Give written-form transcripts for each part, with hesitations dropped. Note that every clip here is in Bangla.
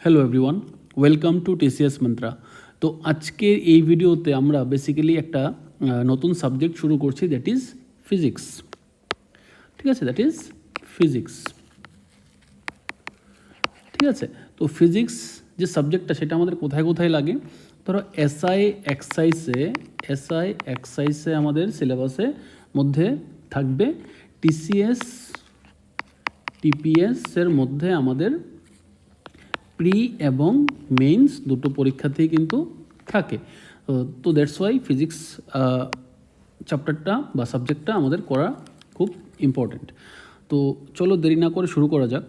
Hello everyone, welcome to TCS mantra. তো আজকের এই ভিডিওতে আমরা বেসিক্যালি একটা নতুন সাবজেক্ট শুরু করছি, দ্যাট ইজ ফিজিক্স। ঠিক আছে, দ্যাট ইজ ফিজিক্স। ঠিক আছে, তো ফিজিক্স যে সাবজেক্টটা সেটা আমাদের কোথায় কোথায় লাগে? ধরো এসআই এক্সাইসে আমাদের সিলেবাসে মধ্যে থাকবে, টিসিএস টিপিএস এর মধ্যে আমাদের প্রি এবং মেইনস দুটো পরীক্ষাতেই কিন্তু থাকে। তো দ্যাটস ওয়াই ফিজিক্স চ্যাপ্টারটা বা সাবজেক্টটা আমাদের করা খুব ইম্পর্ট্যান্ট। তো চলো দেরি না করে শুরু করা যাক।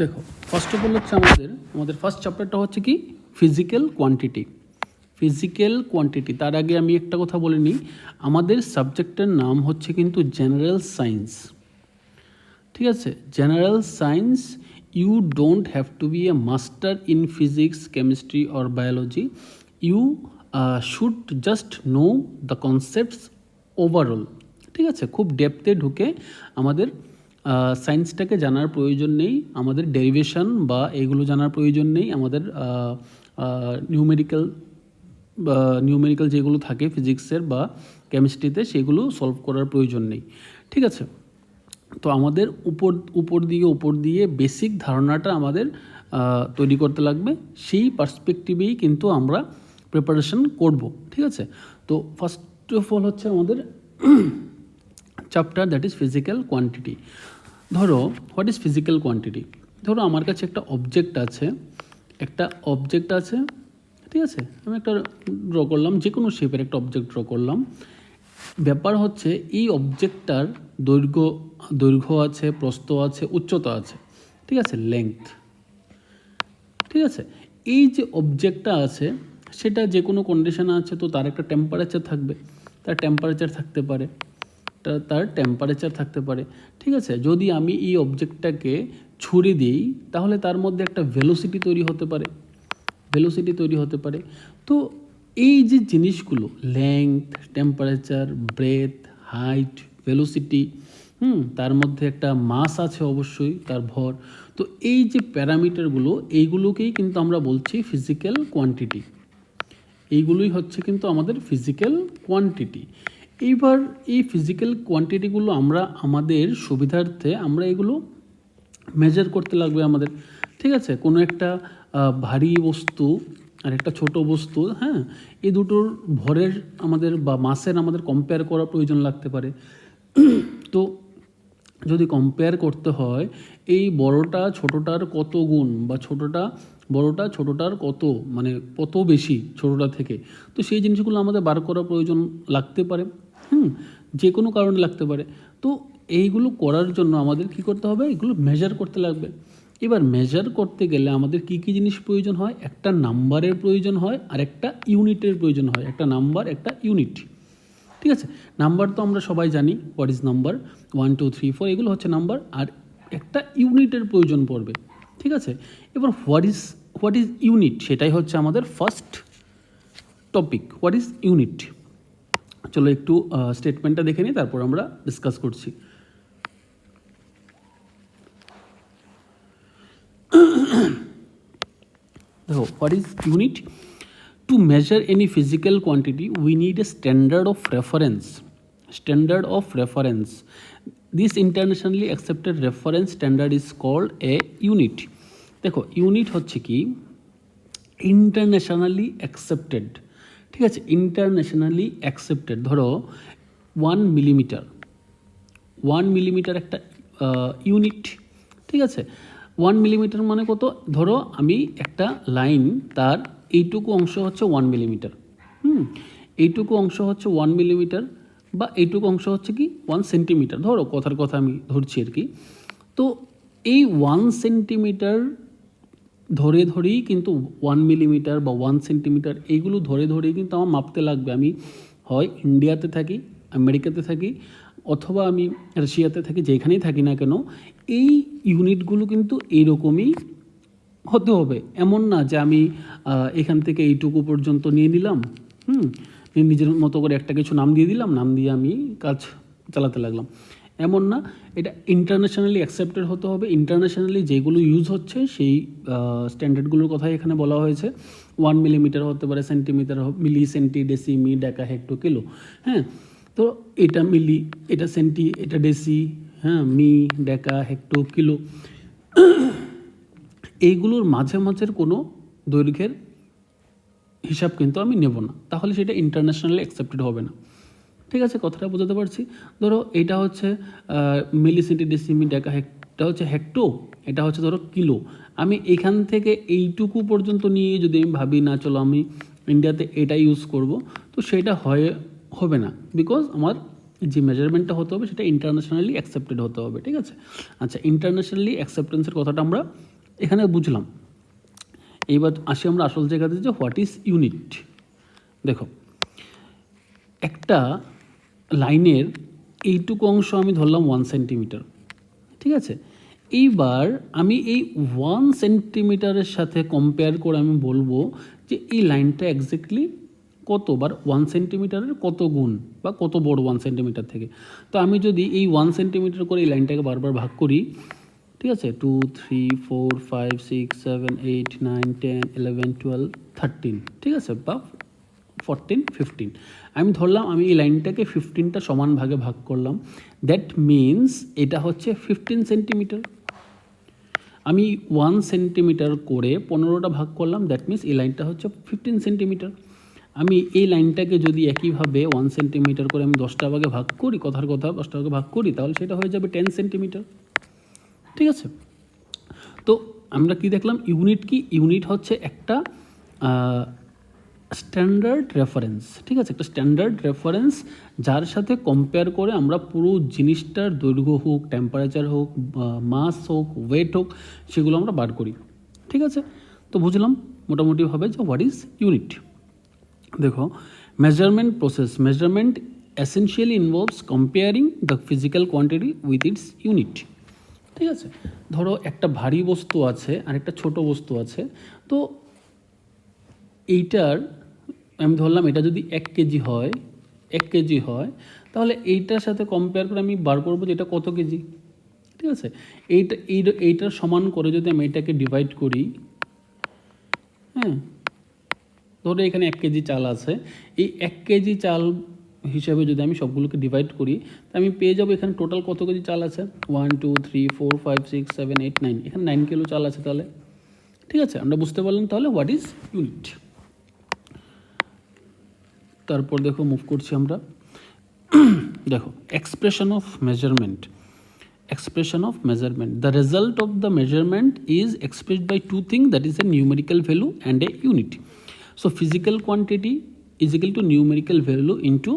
দেখো, ফার্স্ট অফ অল হচ্ছে আমাদের ফার্স্ট চ্যাপ্টারটা হচ্ছে কি ফিজিক্যাল কোয়ান্টিটি। তার আগে আমি একটা কথা বলে নিই, আমাদের সাবজেক্টের নাম হচ্ছে কিন্তু জেনারেল সায়েন্স। ঠিক আছে, general science. You don't have to be a master in physics, chemistry or biology. You should just know the concepts overall. ঠিক আছে, খুব ডেপথে ঢুকে আমাদের সায়েন্সটাকে জানার প্রয়োজন নেই, আমাদের ডেরিভেশন বা এগুলো জানার প্রয়োজন নেই, আমাদের নিউমেরিক্যাল যেগুলো থাকে ফিজিক্সের বা কেমিস্ট্রিতে সেগুলো সলভ করার প্রয়োজন নেই। ঠিক আছে, তো আমাদের উপর দিয়ে বেসিক ধারণাটা আমাদের তৈরি করতে লাগবে, সেই পার্সপেক্টিভেই কিন্তু আমরা প্রিপারেশন করব। ঠিক আছে, তো ফার্স্ট অফ অল হচ্ছে আমাদের chapter, that is physical quantity. ধরো, হোয়াট ইজ ফিজিক্যাল কোয়ান্টিটি? ধরো আমার কাছে একটা অবজেক্ট আছে, ঠিক আছে, আমি একটা ড্র করলাম, যে কোনো শেপের একটা অবজেক্ট ড্র করলাম। ব্যাপার হচ্ছে এই অবজেক্টটার দৈর্ঘ্য আছে, প্রস্থ আছে, উচ্চতা আছে, ঠিক আছে, লেংথ। ঠিক আছে, এই যে অবজেক্টটা আছে সেটা যে কোনো কন্ডিশনে আছে, তো তার একটা টেম্পারেচার থাকবে, তার টেম্পারেচার থাকতে পারে। ঠিক আছে, যদি আমি এই অবজেক্টটাকে ছুড়ে দিই তাহলে তার মধ্যে একটা ভেলোসিটি তৈরি হতে পারে। তো এই যে জিনিসগুলো, length, temperature, breadth, height, velocity, তার মধ্যে একটা মাস আছে অবশ্যই, তার ভর। তো এই যে প্যারামিটারগুলো, এইগুলোকেই কিন্তু আমরা বলছি ফিজিক্যাল কোয়ান্টিটি। এইগুলোই হচ্ছে কিন্তু আমাদের ফিজিক্যাল কোয়ান্টিটি। এইবার এই ফিজিক্যাল কোয়ান্টিটিগুলো আমরা আমাদের সুবিধার্থে আমরা এগুলো মেজার করতে লাগবে আমাদের। ঠিক আছে, কোনো একটা ভারী বস্তু আর একটা ছোট বস্তু, হ্যাঁ, এই দুটোর ভরের আমাদের বা মাসের আমাদের কম্পেয়ার করার প্রয়োজন লাগতে পারে। তো যদি কম্পেয়ার করতে হয় এই বড়টা ছোটোটার কত গুণ, বা বড়টা ছোটোটার কত, মানে কত বেশি ছোটোটা থেকে, তো সেই জিনিসগুলো আমাদের বার করার প্রয়োজন লাগতে পারে, যে কোনো কারণে লাগতে পারে। তো এইগুলো করার জন্য আমাদের কি করতে হবে? এগুলো মেজার করতে লাগবে। এবার মেজার করতে গেলে আমাদের কি কি জিনিস প্রয়োজন হয়? একটা নাম্বারের প্রয়োজন হয় আর একটা ইউনিটের প্রয়োজন হয়। একটা নাম্বার, একটা ইউনিট। ঠিক আছে, নাম্বার তো আমরা সবাই জানি, হোয়াট ইজ নাম্বার, 1 2 3 4 এগুলো হচ্ছে নাম্বার, আর একটা ইউনিটের প্রয়োজন পড়বে। ঠিক আছে, এবার হোয়াট ইজ ইউনিট, সেটাই হচ্ছে আমাদের first topic, what is unit. চলো একটু স্টেটমেন্টটা দেখে নিই, তারপর আমরা ডিসকাস করছি। দেখো, what is unit? To measure any physical quantity, we need a standard of reference. This internationally accepted reference standard is called a unit. দেখো, ইউনিট হচ্ছে কি ইন্টারন্যাশনালি অ্যাকসেপ্টেড। ঠিক আছে, ইন্টারন্যাশনালি অ্যাকসেপ্টেড। ধরো 1 মিলিমিটার একটা ইউনিট। ঠিক আছে, 1 মিলিমিটার মানে কত? ধরো আমি একটা লাইন, তার এইটুকু অংশ হচ্ছে 1 মিলিমিটার, এইটুকু অংশ হচ্ছে 1 মিলিমিটার, বা এইটুকু অংশ হচ্ছে কি 1 সেন্টিমিটার, ধরো কথার কথা আমি ধরছি আর কি। তো এই 1 সেন্টিমিটার ধরেই কিন্তু 1 মিলিমিটার বা 1 সেন্টিমিটার এইগুলো ধরেই কিন্তু আমার মাপতে লাগবে। আমি হয় ইন্ডিয়াতে থাকি, আমেরিকাতে থাকি, অথবা আমি রাশিয়াতে থাকি, যেখানেই থাকি না কেন, এই ইউনিটগুলো কিন্তু এইরকমই হতে হবে। এমন না যে আমি এখান থেকে এইটুকু পর্যন্ত নিয়ে নিলাম, নিজের মতো করে একটা কিছু নাম দিয়ে দিলাম, নাম দিয়ে আমি কাজ চালাতে লাগলাম। এমন না, এটা ইন্টারন্যাশনালি অ্যাকসেপ্টেড হতে হবে। ইন্টারন্যাশনালি যেগুলো ইউজ হচ্ছে সেই স্ট্যান্ডার্ডগুলোর কথাই এখানে বলা হয়েছে। 1 মিলিমিটার হতে পারে, সেন্টিমিটার, মিলি, সেন্টি, ডেসি, মি, ডেকা, হেক্টো, কিলো। হ্যাঁ, তো এটা মিলি, এটা সেন্টি, এটা ডেসি, হ্যাঁ, মি, ডেকা, হেক্টো, কিলো, এইগুলোর মাঝে মাঝের কোনো দৈর্ঘ্যের হিসাব কিন্তু আমি নেব না, তাহলে সেটা ইন্টারন্যাশনালি অ্যাকসেপ্টেড হবে না। ঠিক আছে, কথাটা বোঝাতে পারছি? ধরো এটা হচ্ছে মিলি, সেন্টি, ডেসিমি, ডেকা, এটা হচ্ছে হেক্টো, এটা হচ্ছে ধরো কিলো। আমি এখান থেকে এইটুকু পর্যন্ত নিয়ে যদি আমি ভাবি না চলো আমি ইন্ডিয়াতে এটা ইউজ করব, তো সেটা হবে না, বিকজ আমার যে মেজারমেন্টটা হতে হবে সেটা ইন্টারন্যাশনালি অ্যাকসেপ্টেড হতে হবে। ঠিক আছে, আচ্ছা, ইন্টারন্যাশনালি অ্যাকসেপ্টেন্সের কথাটা আমরা এখানে বুঝলাম। এইবার আসি আমরা আসল জায়গাতে, যে হোয়াট ইজ ইউনিট। দেখো, একটা লাইনের এইটুকু অংশ আমি ধরলাম 1 সেন্টিমিটার। ঠিক আছে, এইবার আমি এই 1 সেন্টিমিটারের সাথে কম্পেয়ার করে আমি বলবো যে এই লাইনটা এক্স্যাক্টলি কতবার 1 সেন্টিমিটারের কত গুণ বা কত বড় 1 সেন্টিমিটার থেকে। তো আমি যদি এই 1 সেন্টিমিটার করে এই লাইনটাকে বারবার ভাগ করি, ঠিক আছে, 2, 3, 4, 5, 6, 7, 8, 9, 10, 11, 12, 13, ঠিক আছে, বা 14, 15, আমি ধরলাম আমি এই লাইনটাকে 15টা সমান ভাগে ভাগ করলাম। দ্যাট মিনস এটা হচ্ছে 15 সেন্টিমিটার। আমি 1 সেন্টিমিটার করে 15টা ভাগ করলাম, দ্যাট মিনস এই লাইনটা হচ্ছে 15 সেন্টিমিটার। আমি এই লাইনটাকে যদি একইভাবে 1 সেন্টিমিটার করে আমি 10টা ভাগে ভাগ করি, কথার কথা 10টা ভাগে ভাগ করি, তাহলে সেটা হয়ে যাবে 10 সেন্টিমিটার। ঠিক আছে, তো আমরা কি দেখলাম, ইউনিট কি? ইউনিট হচ্ছে একটা স্ট্যান্ডার্ড রেফারেন্স। ঠিক আছে, একটা স্ট্যান্ডার্ড রেফারেন্স যার সাথে কম্পেয়ার করে আমরা পুরো জিনিসটার দৈর্ঘ্য হোক, টেম্পারেচার হোক, মাস হোক, ওয়েট হোক, সেগুলো আমরা বার করি। ঠিক আছে, তো বুঝলাম মোটামুটিভাবে যে হোয়াট ইজ ইউনিট। দেখো, measurement process, measurement essentially involves comparing the physical quantity with its unit. ঠিক আছে, ধরো একটা ভারী বস্তু আছে আর একটা ছোট বস্তু আছে, তো এইটার আমি ধরলাম এটা যদি 1 কেজি হয়, তাহলে এইটার সাথে কম্পেয়ার করে আমি বার করবো যে এটা কত কেজি। ঠিক আছে, এইটার সমান করে যদি আমি এটাকে ডিভাইড করি, হ্যাঁ, ধরো এখানে 1 কেজি চাল আছে, এই 1 কেজি চাল হিসাবে যদি আমি সবগুলোকে ডিভাইড করি, তা আমি পেয়ে যাবো এখানে টোটাল কত কেজি চাল আছে, 1, 2, 3, 4, 5, 6, 7, 8, 9, এখানে 9 কিলো চাল আছে। তাহলে ঠিক আছে, আমরা বুঝতে পারলাম তাহলে হোয়াট ইজ ইউনিট। তারপর দেখো মুভ করছি আমরা। দেখো, expression of measurement. The result of the measurement is expressed by two things, that is a numerical value and a unit. So physical quantity is equal to numerical value into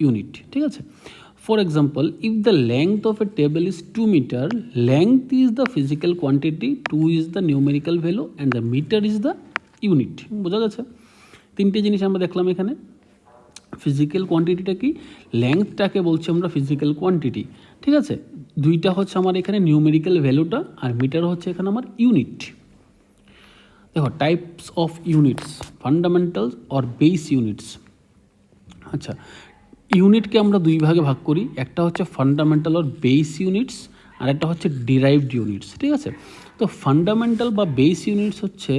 unit. ঠিক আছে, for example, if the length of a table is 2 meter, length is the physical quantity, 2 is the numerical value and the meter is the unit. বোঝা গেছে? তিনটে জিনিস আমরা দেখলাম এখানে। ফিজিক্যাল কোয়ান্টিটিটা কি, লেংথটাকে বলছি আমরা ফিজিক্যাল কোয়ান্টিটি। ঠিক আছে, দুইটা হচ্ছে আমার এখানে নিউমেরিক্যাল ভ্যালুটা, আর মিটার হচ্ছে এখানে আমার ইউনিট। দেখো, types of units, fundamentals or base units. আচ্ছা, ইউনিটকে আমরা দুই ভাগে ভাগ করি, একটা হচ্ছে ফান্ডামেন্টাল অর বেস ইউনিটস, আর একটা হচ্ছে ডিরাইভড ইউনিটস। ঠিক আছে, তো ফান্ডামেন্টাল বা বেস ইউনিটস হচ্ছে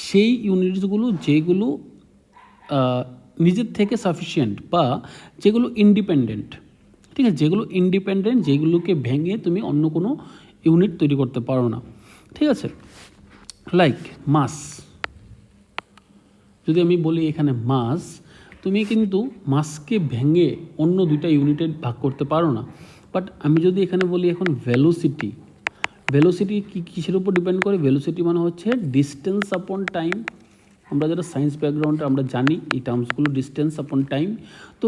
সেই ইউনিটসগুলো যেগুলো নিজের থেকে সাফিসিয়েন্ট বা যেগুলো ইন্ডিপেন্ডেন্ট। ঠিক আছে, যেগুলো ইন্ডিপেন্ডেন্ট, যেগুলোকে ভেঙে তুমি অন্য কোনো ইউনিট তৈরি করতে পারো না। ঠিক আছে, লাইক মাস। যদি আমি বলি এখানে মাস, তুমি কিন্তু মাসকে ভেঙে অন্য দুইটা ইউনিটে ভাগ করতে পারো না। বাট আমি যদি এখানে বলি এখন ভেলোসিটি, ভেলোসিটি কিসের উপর ডিপেন্ড করে? ভেলোসিটি মানে হচ্ছে ডিস্টেন্স আপন টাইম। আমরা যারা সায়েন্স ব্যাকগ্রাউন্ডে আমরা জানি এই টার্মসগুলো, ডিস্টেন্স আপন টাইম। তো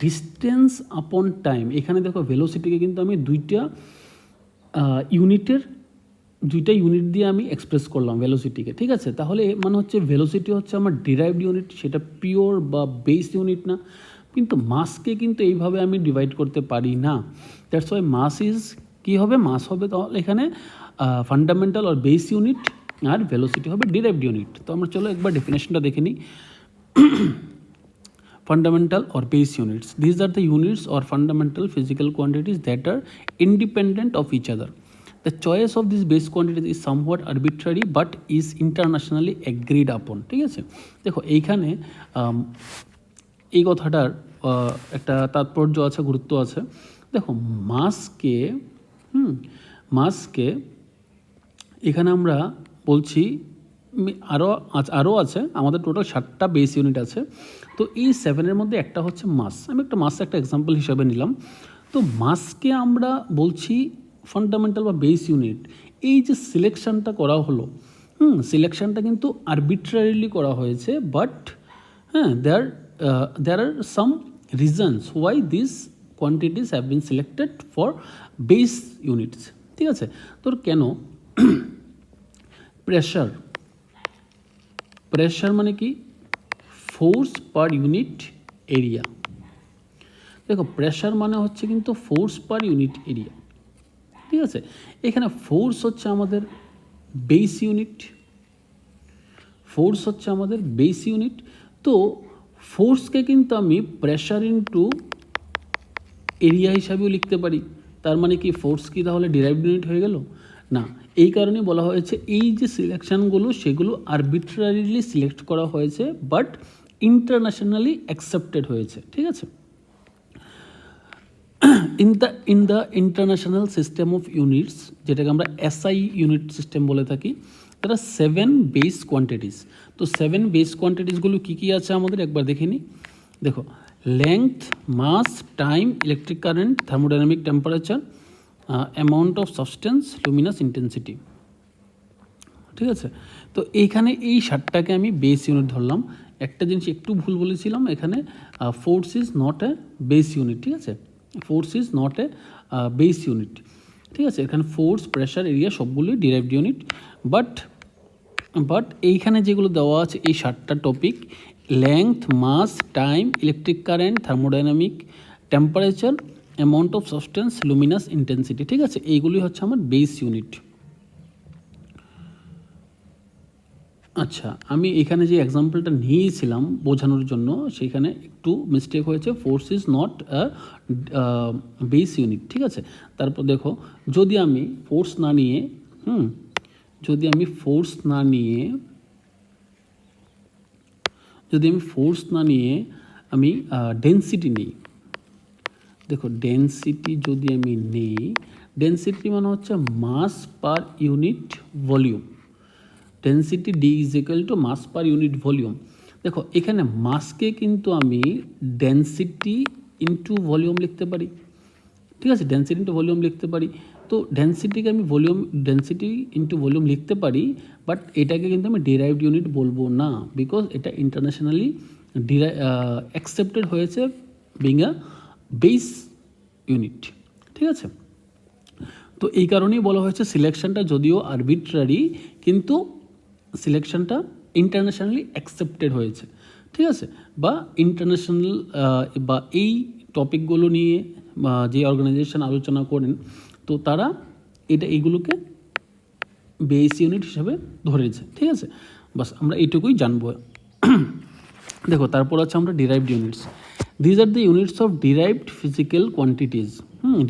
ডিস্টেন্স আপন টাইম, এখানে দেখো ভেলোসিটিকে কিন্তু আমি দুইটা ইউনিট দিয়ে আমি এক্সপ্রেস করলাম ভেলোসিটিকে। ঠিক আছে, তাহলে মানে হচ্ছে ভেলোসিটি হচ্ছে আমার ডিরাইভড ইউনিট, সেটা পিওর বা বেস ইউনিট না। কিন্তু মাসকে কিন্তু এইভাবে আমি ডিভাইড করতে পারি না। দ্যাটস ওয়াই মাস ইজ কী হবে, মাস হবে তাহলে এখানে ফান্ডামেন্টাল আর বেস ইউনিট, আর ভেলোসিটি হবে ডিরাইভড ইউনিট। তো আমরা চলো একবার ডেফিনেশনটা দেখে নিই। fundamental or base units. These are the units or fundamental physical quantities that are independent of each other. The choice of these base quantities is somewhat arbitrary but is internationally agreed upon. ঠিক আছে, দেখো এইখানে এই কথাটার একটা তাৎপর্য আছে, গুরুত্ব আছে। দেখো মাসকে এখানে আমরা বলছি আরও আছে, আমাদের টোটাল 7টা বেস ইউনিট আছে। তো এই 7-এর মধ্যে একটা হচ্ছে মাস। আমি একটা এক্সাম্পল হিসাবে নিলাম। তো মাসকে আমরা বলছি ফান্ডামেন্টাল বা বেস ইউনিট। এই যে সিলেকশনটা করা হলো, সিলেকশনটা কিন্তু আরবিট্রারিলি করা হয়েছে, বাট হ্যাঁ there are some reasons why these quantities have been selected for base units. ঠিক আছে, তোর কেন প্রেশার মানে কি? Force per unit area. দেখো প্রেশার মানে হচ্ছে কিন্তু ফোর্স পার ইউনিট এরিয়া। ঠিক আছে, এখানে ফোর্স হচ্ছে আমাদের বেস ইউনিট। তো ফোর্সকে কিন্তু আমি প্রেশার ইনটু এরিয়া হিসাবেও লিখতে পারি। তার মানে কি ফোর্স কি তাহলে ডিরাইভড ইউনিট হয়ে গেল? না, এই কারণে বলা হয়েছে এই যে সিলেকশনগুলো সেগুলো আরবিট্রারিলি সিলেক্ট করা হয়েছে, বাট ইন্টারন্যাশনালি অ্যাকসেপ্টেড হয়েছে। ঠিক আছে, in the international system of units, যেটাকে আমরা এসআই ইউনিট সিস্টেম বলে থাকি, তারা 7 বেস কোয়ান্টিটিস। তো 7 বেস কোয়ান্টিটিসগুলো কী কী আছে আমাদের একবার দেখে নিই। দেখো, length, mass, time, electric current, thermodynamic temperature, amount of substance, luminous intensity. ঠিক আছে, তো এইখানে এই 7টাকে আমি বেস ইউনিট ধরলাম। একটা জিনিস একটু ভুল বলেছিলাম, এখানে force is not a base unit. ঠিক আছে, force is not a base unit. ঠিক আছে, এখানে ফোর্স, প্রেশার, এরিয়া সবগুলোই ডিরাইভড ইউনিট। বাট এইখানে যেগুলো দেওয়া আছে এই 7টা topic, length, mass, time, electric current, thermodynamic temperature, amount of substance, luminous intensity. ঠিক আছে, এইগুলি হচ্ছে আমার বেস ইউনিট। আচ্ছা, আমি এখানে যে এক্সাম্পলটা নিয়েছিলাম বোঝানোর জন্য, সেখানে একটু মিস্টেক হয়েছে। Force is not base unit. ঠিক আছে, তারপর দেখো, যদি আমি ফোর্স না নিয়ে আমি ডেন্সিটি নিই। দেখো, ডেন্সিটি যদি আমি নিই, ডেন্সিটি মানে হচ্ছে mass per unit volume. Density d is equal to mass per unit volume. দেখো, এখানে মাসকে কিন্তু আমি ডেন্সিটি ইন্টু ভলিউম লিখতে পারি। ঠিক আছে, ডেন্সিটি ইন্টু ভলিউম লিখতে পারি। তো ডেন্সিটিকে আমি ডেন্সিটি ইন্টু ভলিউম লিখতে পারি, বাট এটাকে কিন্তু আমি ডিরাইভড ইউনিট বলবো না, বিকজ এটা ইন্টারন্যাশনালি অ্যাকসেপ্টেড হয়েছে বিং আ বেস ইউনিট। ঠিক আছে, তো এই কারণেই বলা হয়েছে সিলেকশনটা যদিও আরবিট্রারি, কিন্তু সিলেকশনটা ইন্টারন্যাশনালি অ্যাকসেপ্টেড হয়েছে। ঠিক আছে, বা ইন্টারন্যাশনাল বা এই টপিকগুলো নিয়ে যে অর্গানাইজেশন আলোচনা করেন, তো তারা এইগুলোকে বেস ইউনিট হিসাবে ধরেছে। ঠিক আছে, বাস আমরা এইটুকুই জানবো। দেখো, তারপর আছে আমরা derived units. These are the units of derived physical quantities.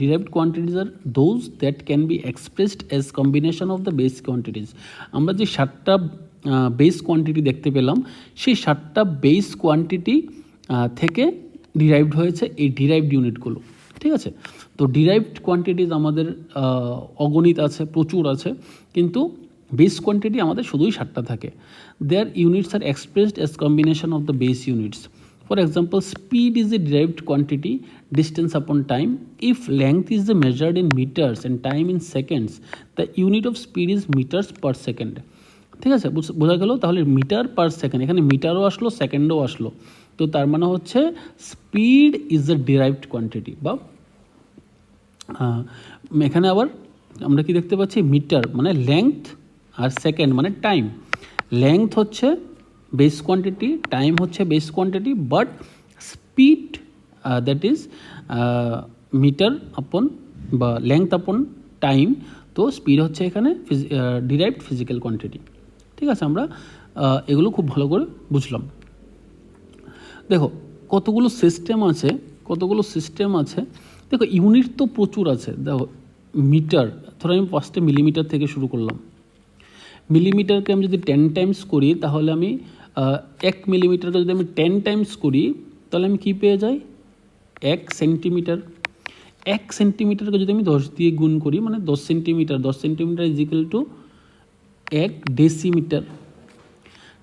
Derived quantities are those that can be expressed as combination of the base quantities. আমরা যে 7টা বেস কোয়ান্টিটি দেখতে পেলাম, সেই 7টা বেস কোয়ান্টিটি থেকে ডিরাইভড হয়েছে এই ডিরাইভড ইউনিটগুলো। ঠিক আছে, তো ডিরাইভড কোয়ান্টিটিজ আমাদের অগণিত আছে, প্রচুর আছে, কিন্তু বেস কোয়ান্টিটি আমাদের শুধুই 7টা থাকে। Their units are expressed as combination of the base units. For example, speed is a derived quantity, distance upon time. If length is measured in meters and time in seconds, the unit of speed is meters per second. ঠিক আছে, বোঝা গেল? তাহলে মিটার পার সেকেন্ড, এখানে মিটারও আসলো, সেকেন্ডও আসলো। তো তার মানে হচ্ছে speed is a derived quantity. বা এখানে আবার আমরা কি দেখতে পাচ্ছি, মিটার মানে লেংথ আর সেকেন্ড মানে টাইম। লেংথ হচ্ছে বেস কোয়ান্টিটি, টাইম হচ্ছে base quantity, but speed that is metre upon বা লেংথ আপন টাইম। তো স্পিড হচ্ছে এখানে ডিরাইভড ফিজিক্যাল কোয়ান্টিটি। ঠিক আছে, আমরা এগুলো খুব ভালো করে বুঝলাম। দেখো, কতগুলো সিস্টেম আছে দেখো, ইউনিট তো প্রচুর আছে। দেখো মিটার, ধরো আমি ফার্স্টে মিলিমিটার থেকে শুরু করলাম। মিলিমিটারকে আমি যদি 10 টাইমস করি, তাহলে আমি 1 মিলিমিটারকে যদি আমি 10 টাইমস করি, তাহলে আমি কী পেয়ে যাই? 1 সেন্টিমিটার। 1 সেন্টিমিটারকে যদি আমি 10 দিয়ে গুণ করি, মানে 10 centimetre, 10 centimetre is equal two 1 decimetre.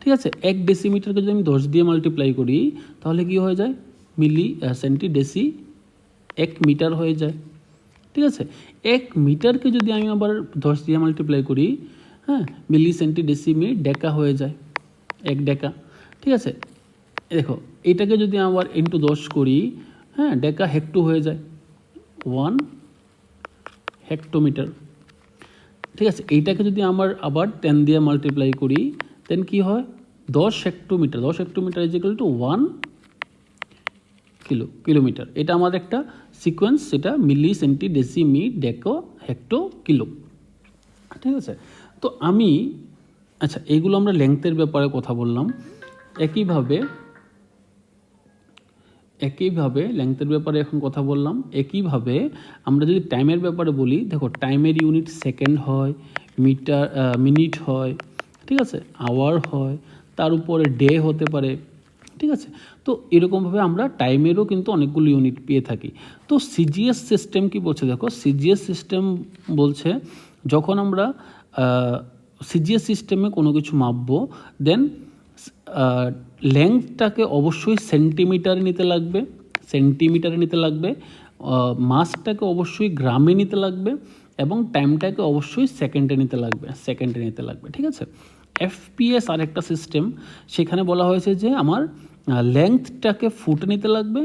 ঠিক আছে, 1 ডেসিমিটারকে যদি আমি 10 দিয়ে মাল্টিপ্লাই করি, তাহলে কি হয়ে যায়? মিলি সেন্টি ডেসি 1 মিটার হয়ে যায়। ঠিক আছে, 1 মিটারকে যদি আমি আবার 10 দিয়ে মাল্টিপ্লাই করি, হ্যাঁ, মিলি সেন্টি ডেসিমি ডেকা হয়ে যায়, 1 ডেকা। ঠিক আছে, দেখো এটাকে যদি আবার ইন্টু 10 করি, হ্যাঁ, ডেকা হেক্টো হয়ে যায়, 1 হেক্টোমিটার। ঠিক আছে, এইটাকে যদি আমার আবার 10 দিয়ে মাল্টিপ্লাই করি, দেন কি হয়? 10 hectometre. 10 hectometre is equal two 1 kilometre. এটা আমাদের একটা সিকোয়েন্স, সেটা মিলি সেন্টি ডেসিমি ডেকো হেক্টো কিলো। ঠিক আছে, তো আমি আচ্ছা এইগুলো আমরা লেংথের ব্যাপারে কথা বললাম। একইভাবে লেংথের ব্যাপারে এখন কথা বললাম। একইভাবে আমরা যদি টাইমের ব্যাপারে বলি, দেখো টাইমের ইউনিট সেকেন্ড হয়, মিনিট হয়, ঠিক আছে, আওয়ার হয়, তার উপরে ডে হতে পারে। ঠিক আছে, তো এরকমভাবে আমরা টাইমেরও কিন্তু অনেকগুলো ইউনিট পেয়ে থাকি। তো সিজিএস সিস্টেম কি বলছে? দেখো সিজিএস সিস্টেম বলছে, যখন আমরা সিজিএস সিস্টেমে কোনো কিছু মাপবো, দেন লেংথটাকে অবশ্যই সেন্টিমিটারে নিতে লাগবে, মাসটাকে অবশ্যই গ্রামে নিতে লাগবে, এবং টাইমটাকে অবশ্যই সেকেন্ডে নিতে লাগবে। ঠিক আছে, এফপিএস আর একটা সিস্টেম, সেখানে বলা হয়েছে যে আমার লেংথটাকে ফুটে নিতে লাগবে,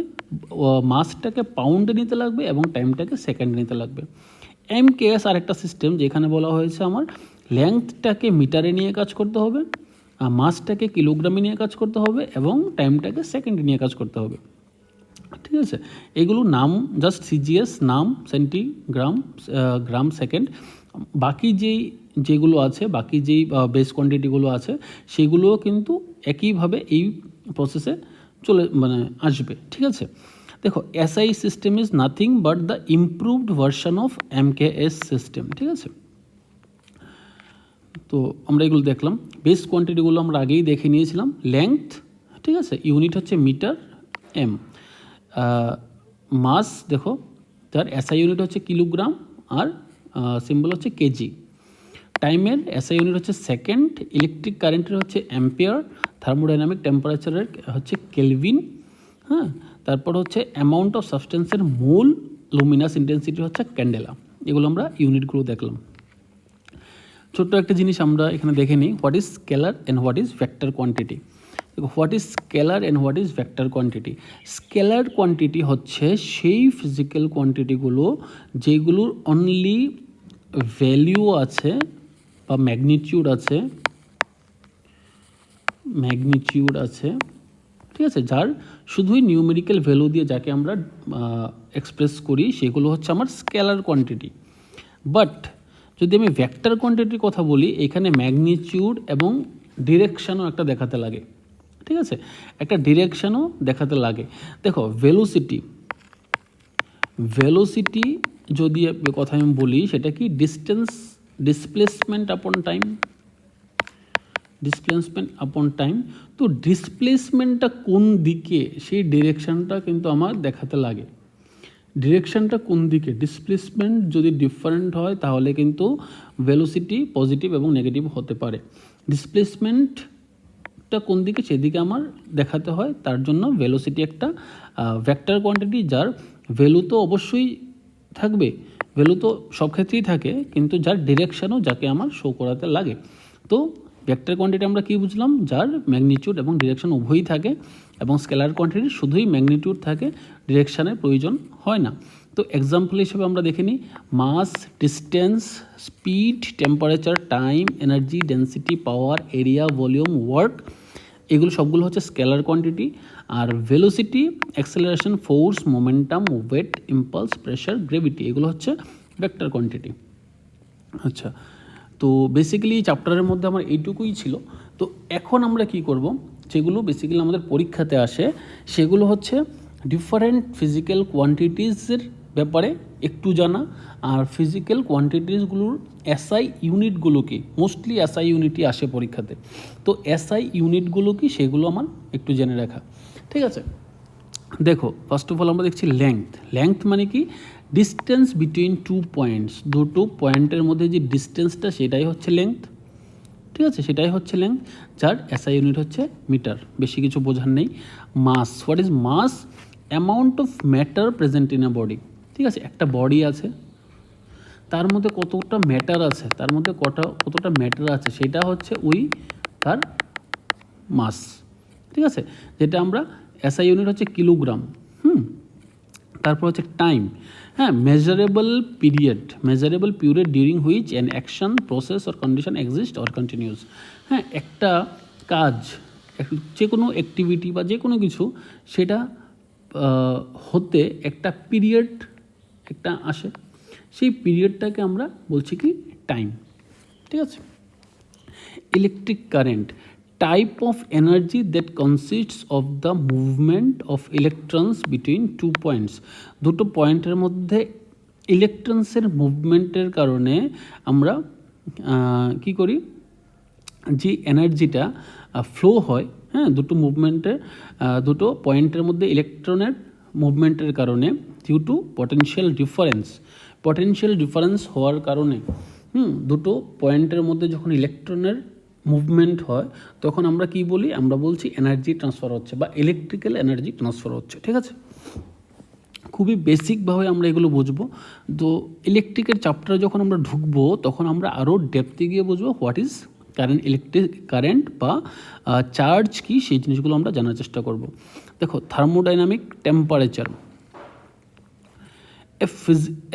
মাসটাকে পাউন্ডে নিতে লাগবে, এবং টাইমটাকে সেকেন্ডে নিতে লাগবে। এমকেএস আর একটা সিস্টেম, যেখানে বলা হয়েছে আমার লেংথটাকে মিটারে নিয়ে কাজ করতে হবে, মাসটাকে কিলোগ্রামে নিয়ে কাজ করতে হবে, এবং টাইমটাকে সেকেন্ডে নিয়ে কাজ করতে হবে। ঠিক আছে, এগুলো নাম জাস্ট সিজিএস, নাম সেন্টিগ্রাম, গ্রাম, সেকেন্ড। বাকি যেগুলো আছে, বাকি যেই বেস কোয়ান্টিটিগুলো আছে, সেগুলোও কিন্তু একইভাবে এই প্রসেসে আসবে। ঠিক আছে, দেখো SI system is nothing but the improved version of MKS system. ঠিক আছে, তো আমরা এগুলো দেখলাম। বেস কোয়ান্টিটিগুলো আমরা আগেই দেখে নিয়েছিলাম। লেংথ, ঠিক আছে, ইউনিট হচ্ছে মিটার, এম। মাস, দেখো তার এসআই ইউনিট হচ্ছে কিলোগ্রাম, আর সিম্বল হচ্ছে কেজি। টাইমের এসআই ইউনিট হচ্ছে সেকেন্ড, ইলেকট্রিক কারেন্টের হচ্ছে অ্যাম্পিয়ার, থার্মোডাইনামিক টেম্পারেচারের হচ্ছে কেলভিন, হ্যাঁ, তারপর হচ্ছে অ্যামাউন্ট অফ সাবস্টেন্সের মোল, লুমিনাস ইন্টেন্সিটি হচ্ছে ক্যান্ডেলা। এগুলো আমরা ইউনিটগুলো দেখলাম। ছোট্ট একটা জিনিস আমরা এখানে দেখে নিই, what is scalar and what is vector quantity. What is scalar and what is vector quantity? Scalar quantity হচ্ছে সেই ফিজিক্যাল কোয়ান্টিটিগুলো যেগুলোর অনলি ভ্যালিউ আছে বা ম্যাগনিটিউড আছে, ঠিক আছে, যার শুধুই নিউমেরিক্যাল ভ্যালু দিয়ে যাকে আমরা এক্সপ্রেস করি, সেগুলো হচ্ছে আমার স্কেলার কোয়ান্টিটি। বাট যদি আমি ভেক্টর কোয়ান্টিটির কথা বলি, এখানে ম্যাগনিটিউড এবং ডিরেকশানও একটা দেখাতে লাগে। ঠিক আছে, একটা ডিরেকশানও দেখাতে লাগে। দেখো ভেলোসিটি যদি কথা আমি বলি, সেটা কি ডিসপ্লেসমেন্ট আপন টাইম। তো ডিসপ্লেসমেন্টটা কোন দিকে, সেই ডিরেকশানটা কিন্তু আমার দেখাতে লাগে। ডিরেকশানটা কোন দিকে, ডিসপ্লেসমেন্ট যদি ডিফারেন্ট হয়, তাহলে কিন্তু ভেলোসিটি পজিটিভ এবং নেগেটিভ হতে পারে। ডিসপ্লেসমেন্টটা কোন দিকে, সেদিকে আমার দেখাতে হয়, তার জন্য ভেলোসিটি একটা ভেক্টর কোয়ান্টিটি, যার ভ্যালু তো অবশ্যই থাকবে, ভ্যালু তো সব ক্ষেত্রেই থাকে, কিন্তু যার ডিরেকশানও যাকে আমার শো করাতে লাগে। তো ভেক্টর কোয়ান্টিটি আমরা কি বুঝলাম? যার ম্যাগনিটিউড এবং ডিরেকশন উভয়ই থাকে, এবং স্কেলার কোয়ান্টিটি শুধুই ম্যাগনিটিউড থাকে, ডিরেকশানের প্রয়োজন হয় না। তো এক্সাম্পল হিসেবে আমরা দেখে নিই, mass, distance, speed, temperature, time, energy, density, power, area, volume, work, এগুলো সবগুলো হচ্ছে স্কেলার কোয়ান্টিটি। আর velocity, acceleration, force, momentum, weight, impulse, pressure, gravity, এগুলো হচ্ছে ভেক্টর কোয়ান্টিটি। আচ্ছা, তো বেসিক্যালি চ্যাপ্টারের মধ্যে আমার এইটুকুই ছিল। তো এখন আমরা কি করব, যেগুলো বেসিক্যালি আমাদের পরীক্ষাতে আসে সেগুলো হচ্ছে ডিফারেন্ট ফিজিক্যাল কোয়ান্টিটিসের ব্যাপারে একটু জানা, আর ফিজিক্যাল কোয়ান্টিটিসগুলোর এসআই ইউনিটগুলো কি, মোস্টলি এসআই ইউনিটই আসে পরীক্ষাতে, তো এসআই ইউনিটগুলো কি সেগুলো আমার একটু জেনে রাখা। ঠিক আছে, দেখো ফার্স্ট অফ অল আমরা দেখছি লেংথ মানে কি, ডিস্টেন্স বিটুইন টু পয়েন্টস, দুটো পয়েন্টের মধ্যে যে ডিস্টেন্সটা সেটাই হচ্ছে লেংথ। ঠিক আছে, সেটাই হচ্ছে লেংথ, যার এসআই ইউনিট হচ্ছে মিটার, বেশি কিছু বোঝার নেই। Mass, what is mass? Amount of matter present in a body. ঠিক আছে, একটা বডি আছে, তার মধ্যে কতটা ম্যাটার আছে, তার মধ্যে কতটা ম্যাটার আছে সেটা হচ্ছে তার মাস। ঠিক আছে, যেটা আমরা এসআই ইউনিট হচ্ছে কিলোগ্রাম। তারপর হচ্ছে টাইম, হ্যাঁ, measurable period during which an action, process or condition exist or continuous. হ্যাঁ, একটা কাজ, যে কোনো অ্যাক্টিভিটি বা যে কোনো কিছু, সেটা হতে একটা পিরিয়ড একটা আসে, সেই পিরিয়ডটাকে আমরা বলছি কি টাইম। ঠিক আছে, electric current, type of energy that consists of the movement of electrons between two points. দুটো পয়েন্টের মধ্যে ইলেকট্রনসের মুভমেন্টের কারণে আমরা কি করি, যে এনার্জিটা ফ্লো হয়, হ্যাঁ, দুটো পয়েন্টের মধ্যে ইলেকট্রনের মুভমেন্টের কারণে, ডিউ টু পটেনশিয়াল ডিফারেন্স হওয়ার কারণে, দুটো পয়েন্টের মধ্যে যখন ইলেকট্রনের মুভমেন্ট হয় তখন আমরা কি বলি, আমরা বলছি এনার্জি ট্রান্সফার হচ্ছে বা ইলেকট্রিক্যাল এনার্জি ট্রান্সফার হচ্ছে। ঠিক আছে, খুবই বেসিকভাবে আমরা এগুলো বুঝবো। তো ইলেকট্রিকের চ্যাপ্টারে যখন আমরা ঢুকবো তখন আমরা আরও ডেপথে গিয়ে বুঝবো হোয়াট ইজ কারেন্ট বা চার্জ কি, সেই জিনিসগুলো আমরা জানার চেষ্টা করব। দেখো, thermodynamic temperature,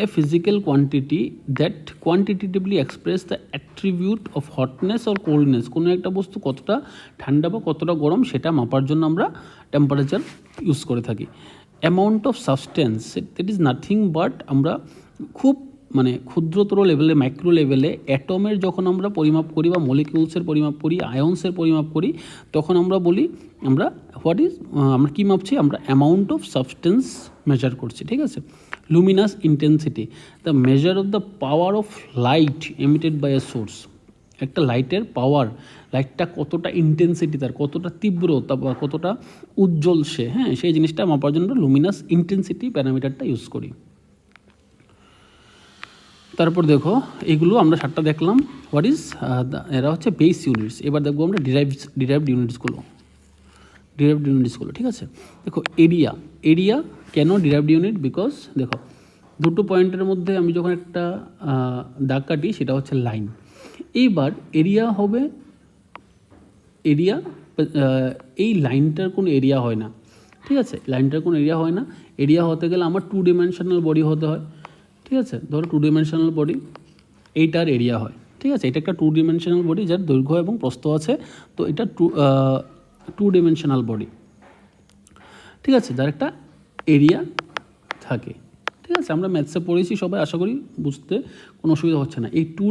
a physical quantity that quantitatively express the attribute of hotness or coldness। কোনো একটা বস্তু কতটা ঠান্ডা বা কতটা গরম সেটা মাপার জন্য আমরা টেম্পারেচার ইউজ করে থাকি। Amount of substance, that is nothing but, আমরা খুব ক্ষুদ্রতর লেভেলে, মাইক্রো লেভেলে অ্যাটমের যখন আমরা পরিমাপ করি বা মলিকিউলসের পরিমাপ করি, আয়ন্সের পরিমাপ করি, তখন আমরা বলি আমরা আমরা কী মাপছি, আমরা অ্যামাউন্ট অফ সাবস্টেন্স মেজার করছি। ঠিক আছে, luminous intensity, the measure of the power of light emitted by a source. একটা লাইটের পাওয়ার, লাইটটা কতটা ইন্টেন্সিটি, তার কতটা তীব্রতা বা কতটা উজ্জ্বল সে, হ্যাঁ, সেই জিনিসটা মাপার জন্য লুমিনাস ইন্টেন্সিটি প্যারামিটারটা ইউজ করি। তারপর দেখো, এগুলো আমরা 7টা দেখলাম, হোয়াট ইজ এরা হচ্ছে বেস ইউনিটস। এবার দেখবো আমরা ডিরাইভড ইউনিটসগুলো। ঠিক আছে, দেখো এরিয়া কেন ডিরাইভড ইউনিট, বিকজ দেখো দুটো পয়েন্টের মধ্যে আমি যখন একটা দাগ কাটি সেটা হচ্ছে লাইন। এইবার এরিয়া হবে, এই লাইনটার কোনো এরিয়া হয় না। ঠিক আছে, লাইনটার কোনো এরিয়া হয় না, এরিয়া হতে গেলে আমার 2 ডাইমেনশনাল বডি হতে হয়। ঠিক আছে, ধরো 2 ডাইমেনশনাল বডি, এইটার এরিয়া হয়। ঠিক আছে, এটা একটা 2 ডাইমেনশনাল বডি যার দৈর্ঘ্য এবং প্রস্থ আছে, তো এটা 2 ডাইমেনশনাল বডি। ঠিক আছে, যার একটা এরিয়া থাকে। ঠিক আছে, আমরা ম্যাথসে পড়েছি সবাই, আশা করি বুঝতে কোনো অসুবিধা হচ্ছে না। এই 2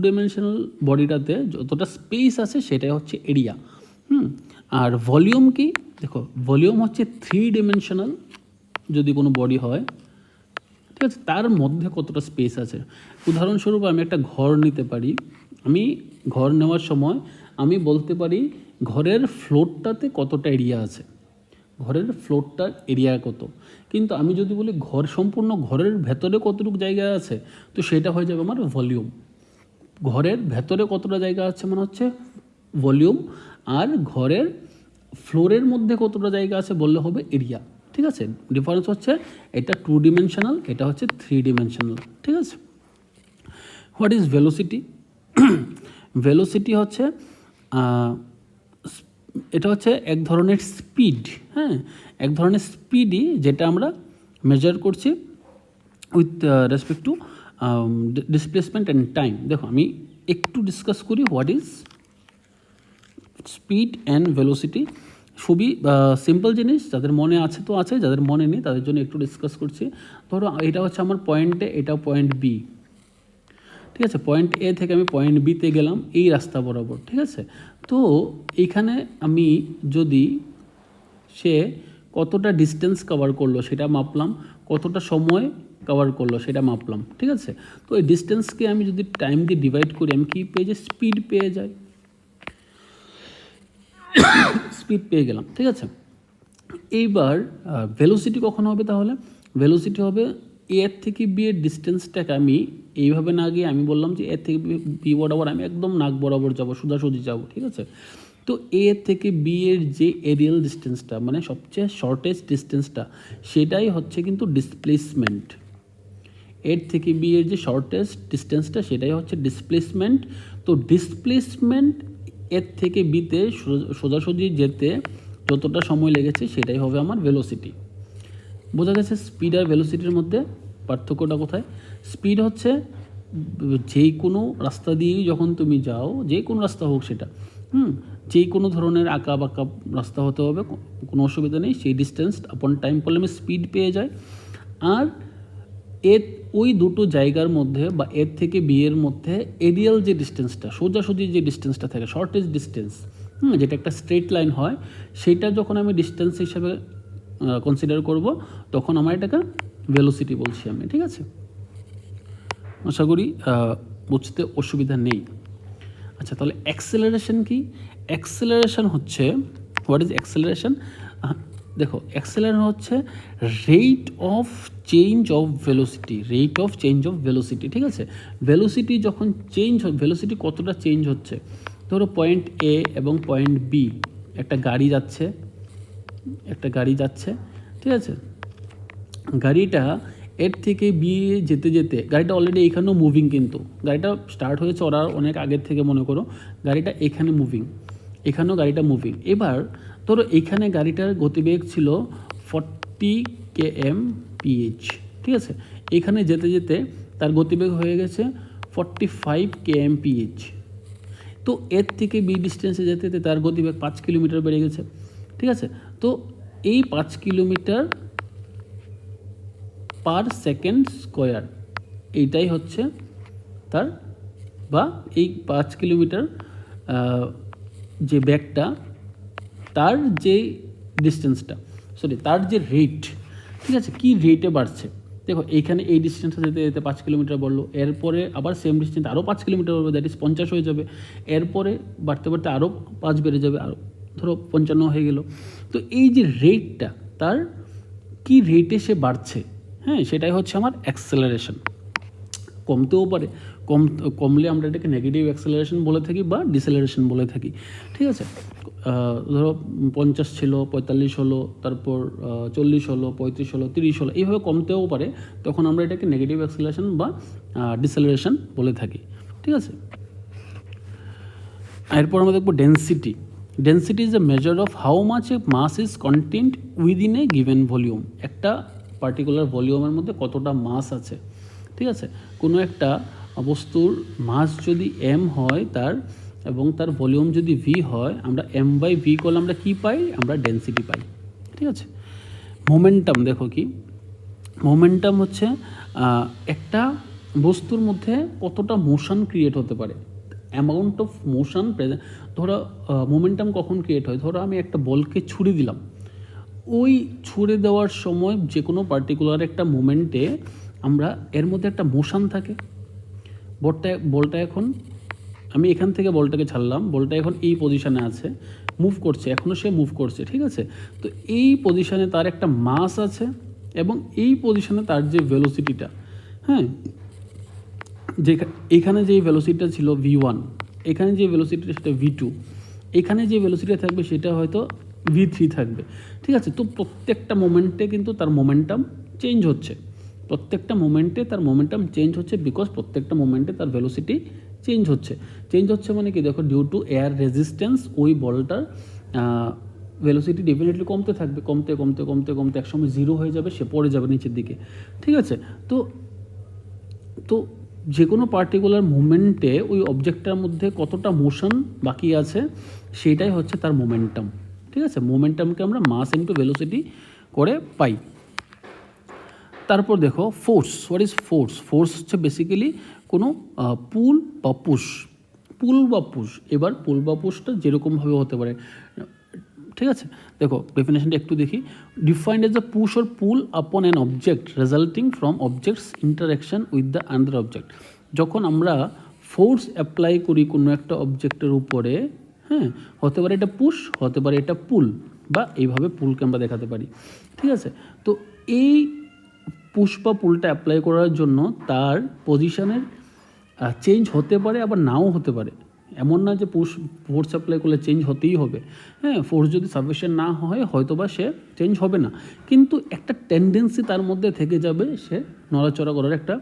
ডাইমেনশনাল বডিটাতে যতটা স্পেস আছে সেটাই হচ্ছে এরিয়া। আর ভলিউম কি, দেখো ভলিউম হচ্ছে 3 ডাইমেনশনাল যদি কোনো বডি হয়, ঠিক আছে, তার মধ্যে কতটা স্পেস আছে। উদাহরণস্বরূপ আমি একটা ঘর নিতে পারি, আমি ঘর নেওয়ার সময় আমি বলতে পারি ঘরের ফ্লোরটাতে কতটা এরিয়া আছে, ঘরের ফ্লোরটার এরিয়া কত। কিন্তু আমি যদি বলি সম্পূর্ণ ঘরের ভেতরে কতটুকু জায়গা আছে, তো সেটা হয়ে যাবে আমার ভলিউম। ঘরের ভেতরে কতটা জায়গা আছে মানে হচ্ছে ভলিউম, আর ঘরের ফ্লোরের মধ্যে কতটা জায়গা আছে বললে হবে এরিয়া। ঠিক আছে, ডিফারেন্স হচ্ছে এটা 2 ডাইমেনশনাল, এটা হচ্ছে 3 ডাইমেনশনাল। ঠিক আছে, হোয়াট ইজ ভেলোসিটি? ভেলোসিটি হচ্ছে এটা হচ্ছে এক ধরনের স্পিড, হ্যাঁ, এক ধরনের স্পিডই যেটা আমরা মেজার করছি with respect to displacement and time. দেখো আমি একটু ডিসকাস করি what is speed and velocity. খুবই সিম্পল জিনিস, যাদের মনে আছে তো আছে, যাদের মনে নেই তাদের জন্য একটু ডিসকাস করছি। ধরো এটা হচ্ছে আমার পয়েন্ট এ, এটা পয়েন্ট বি। ঠিক আছে, পয়েন্ট এ থেকে আমি পয়েন্ট বিতে গেলাম এই রাস্তা বরাবর, ঠিক আছে। তো এইখানে আমি যদি সে কতটা ডিস্টেন্স কভার করলো সেটা মাপলাম, কতটা সময় কভার করলো সেটা মাপলাম, ঠিক আছে। তো এই ডিস্টেন্সকে আমি যদি টাইম দিয়ে ডিভাইড করি আমি কী পেয়ে যাই, স্পিড পেয়ে যাই, স্পিড পেয়ে গেলাম, ঠিক আছে। এইবার ভেলোসিটি কখন হবে, তাহলে ভেলোসিটি হবে এর থেকে বি এর ডিস্টেন্সটাকে আমি এইভাবে না গিয়ে আমি বললাম যে এর থেকে বি বরাবর আমি একদম নাক বরাবর যাব, সোজাসুজি যাব, ঠিক আছে। তো এ থেকে বি এর যে এরিয়াল ডিস্টেন্সটা মানে সবচেয়ে শর্টেস্ট ডিস্টেন্সটা সেটাই হচ্ছে কিন্তু ডিসপ্লেসমেন্ট। এর থেকে বি এর যে শর্টেস্ট ডিস্টেন্সটা সেটাই হচ্ছে ডিসপ্লেসমেন্ট। তো ডিসপ্লেসমেন্ট এর থেকে বিতে সোজাসুজি যেতে যতটা সময় লেগেছে সেটাই হবে আমার ভেলোসিটি। বোঝা গেছে স্পিড আর ভেলোসিটির মধ্যে পার্থক্যটা কোথায়। স্পিড হচ্ছে যেই কোনো রাস্তা দিয়েই যখন তুমি যাও, যে কোনো রাস্তা হোক সেটা, যেই কোনো ধরনের আঁকা বাঁকা রাস্তা হতে হবে, কোনো অসুবিধা নেই, সেই ডিস্টেন্স আপন টাইম করলে আমি স্পিড পেয়ে যাই। আর এর ওই দুটো জায়গার মধ্যে বা এর থেকে বি এর মধ্যে এরিয়াল যে ডিস্টেন্সটা, সোজাসুজি যে ডিস্টেন্সটা থাকে, শর্টেস্ট ডিস্টেন্স, যেটা একটা স্ট্রেট লাইন হয়, সেটা যখন আমি ডিস্টেন্স হিসাবে কনসিডার করব তখন আমার এটাকে ভেলোসিটি বলছি আমি, ঠিক আছে। আশা করি বুঝতে অসুবিধা নেই। আচ্ছা, তাহলে অ্যাক্সেলারেশন কি? অ্যাক্সেলারেশন হচ্ছে, হোয়াট ইজ অ্যাক্সেলারেশন? দেখো, অ্যাক্সেলারেশন হচ্ছে rate of change of velocity, rate of change of velocity, ঠিক আছে। ভেলোসিটি যখন চেঞ্জ হয়, ভেলোসিটি কতটা চেঞ্জ হচ্ছে, ধরো পয়েন্ট এ এবং পয়েন্ট বি একটা গাড়ি যাচ্ছে, ঠিক আছে। গাড়িটা এর থেকে বি যেতে যেতে, গাড়িটা অলরেডি এখানেও মুভিং, কিন্তু গাড়িটা স্টার্ট হয়েছে ওরা অনেক আগের থেকে, মনে করো গাড়িটা এখানে মুভিং, এখানেও গাড়িটা মুভিং। এবার ধরো এখানে গাড়িটার গতিবেগ ছিল 40 km/h, ঠিক আছে। এখানে যেতে যেতে তার গতিবেগ হয়ে গেছে 45 km/h। তো এর থেকে বি ডিস্টেন্সে যেতে যেতে তার গতিবেগ 5 কিলোমিটার বেড়ে গেছে, ঠিক আছে। তো এই 5 কিলোমিটার পার সেকেন্ড স্কোয়ার, এইটাই হচ্ছে তার, বা এই 5 কিলোমিটার যে ব্যাগটা, তার যে ডিস্টেন্সটা, তার যে রেট, ঠিক আছে, কী রেটে বাড়ছে। দেখো এইখানে এই ডিস্টেন্সটা যেতে যেতে 5 কিলোমিটার বাড়লো, এরপরে আবার সেম ডিস্টেন্স আরও 5 কিলোমিটার বাড়বে, দ্যাট ইজ 50 হয়ে যাবে, এরপরে বাড়তে বাড়তে আরও 5 বেড়ে যাবে, আরও ধরো 55 হয়ে গেল। তো এই যে রেটটা, তার কী রেটে সে বাড়ছে, সেটাই হচ্ছে আমার অ্যাক্সেলারেশন। কমতেও পারে, কমলে আমরা এটাকে নেগেটিভ অ্যাক্সেলারেশন বলে থাকি বা ডিসেলারেশন বলে থাকি, ঠিক আছে। ধরো 50 ছিল, 45 হলো, তারপর 40 হলো, 35 হলো, 30 হলো, এইভাবে কমতেও পারে, তখন আমরা এটাকে নেগেটিভ অ্যাক্সেলারেশন বা ডিসেলারেশন বলে থাকি, ঠিক আছে। এরপর আমরা দেখবো density. Density is a measure of how much a mass is content within a given volume. একটা পার্টিকুলার ভলিউমের মধ্যে কতটা মাস আছে, ঠিক আছে। কোনো একটা বস্তুর মাস যদি এম হয় তার, এবং তার ভলিউম যদি ভি হয়, আমরা m/v করলে আমরা কী পাই, আমরা ডেন্সিটি পাই, ঠিক আছে। মোমেন্টাম, দেখো কি মোমেন্টাম হচ্ছে একটা বস্তুর মধ্যে কতটা মোশন ক্রিয়েট হতে পারে, অ্যামাউন্ট অফ মোশন প্রেজেন্ট। ধরো মোমেন্টাম কখন ক্রিয়েট হয়, ধরো আমি একটা বলকে ছুড়ে দিলাম, ওই ছুড়ে দেওয়ার সময় যে কোনো পার্টিকুলার একটা মোমেন্টে আমরা এর মধ্যে একটা মোশন থাকে। বলটা এখন আমি এখান থেকে বলটাকে ছাড়লাম, বলটা এখন এই পজিশানে আছে, মুভ করছে, এখনও সে মুভ করছে, ঠিক আছে। তো এই পজিশানে তার একটা মাস আছে, এবং এই পজিশানে তার যে ভেলোসিটিটা, যে এখানে যে ভেলোসিটিটা ছিল v1, এখানে যে ভেলোসিটিটা সেটা v2, এখানে যে ভেলোসিটি থাকবে সেটা হয়তো v3 থাকবে, ঠিক আছে। তো প্রত্যেকটা মোমেন্টে কিন্তু তার মোমেন্টাম চেঞ্জ হচ্ছে, প্রত্যেকটা মোমেন্টে তার মোমেন্টাম চেঞ্জ হচ্ছে, বিকজ প্রত্যেকটা মোমেন্টে তার ভেলোসিটি চেঞ্জ হচ্ছে মানে কি, দেখো ডিউ টু এয়ার রেজিস্ট্যান্স ওই বলটার ভেলোসিটি ডেফিনেটলি কমতে থাকবে, কমতে কমতে কমতে কমতে একসময় 0 হয়ে যাবে, সে পড়ে যাবে নিচের দিকে, ঠিক আছে। তো যে কোনো পার্টিকুলার মুভমেন্টে ওই অবজেক্টটার মধ্যে কতটা মোশন বাকি আছে সেটাই হচ্ছে তার মোমেন্টাম, ঠিক আছে। মোমেন্টামকে আমরা মাস ইনটু ভেলোসিটি করে পাই। তারপর দেখো force. What is force? Force হচ্ছে বেসিক্যালি কোনো পুল বা পুশ। এবার পুল বা পুশটা যেরকমভাবে হতে পারে, ঠিক আছে। দেখো ডেফিনেশনটা একটু দেখি। Defined as a push or pull upon an object resulting from objects interaction with the under object. যখন আমরা ফোর্স অ্যাপ্লাই করি কোনো একটা অবজেক্টের উপরে, হ্যাঁ, হতে পারে এটা পুশ, হতে পারে এটা পুল, বা এইভাবে পুলকে আমরা দেখাতে পারি, ঠিক আছে। তো এই পুশ বা পুলটা অ্যাপ্লাই করার জন্য তার পজিশনের চেঞ্জ হতে পারে, আবার নাও হতে পারে। এমন না যে ফোর্স অ্যাপ্লাই করলে চেঞ্জ হতেই হবে, হ্যাঁ, ফোর্স যদি সাফিসিয়েন্ট না হয় হয়তো বা সে চেঞ্জ হবে না, কিন্তু একটা টেন্ডেন্সি তার মধ্যে থেকে যাবে, সে নড়াচড়া করার একটা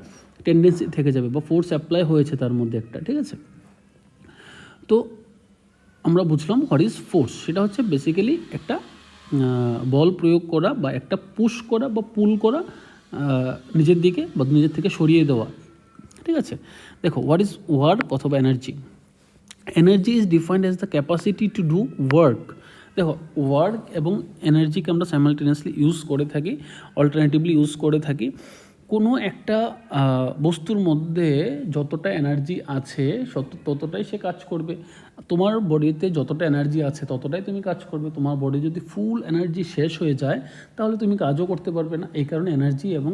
টেন্ডেন্সি থেকে যাবে, বা ফোর্স অ্যাপ্লাই হয়েছে তার মধ্যে একটা, ঠিক আছে। তো আমরা বুঝলাম হোয়াট ইজ ফোর্স। সেটা হচ্ছে বেসিক্যালি একটা বল প্রয়োগ করা, বা একটা পুশ করা বা পুল করা, নিজের দিকে বা নিজের থেকে সরিয়ে দেওয়া, ঠিক আছে। দেখো হোয়াট ইজ ওয়ার্ক অথবা energy. Energy is defined as the capacity to do work. দেখো ওয়ার্ক এবং এনার্জিকে আমরা সাইমালটেনিয়াসলি ইউজ করে থাকি, অল্টারনেটিভলি ইউজ করে থাকি। কোনো একটা বস্তুর মধ্যে যতটা এনার্জি আছে ততটাই সে কাজ করবে। তোমার বডিতে যতটা এনার্জি আছে ততটাই তুমি কাজ করবে। তোমার বডি যদি ফুল এনার্জি শেষ হয়ে যায় তাহলে তুমি কাজও করতে পারবে না। এই কারণে এনার্জি এবং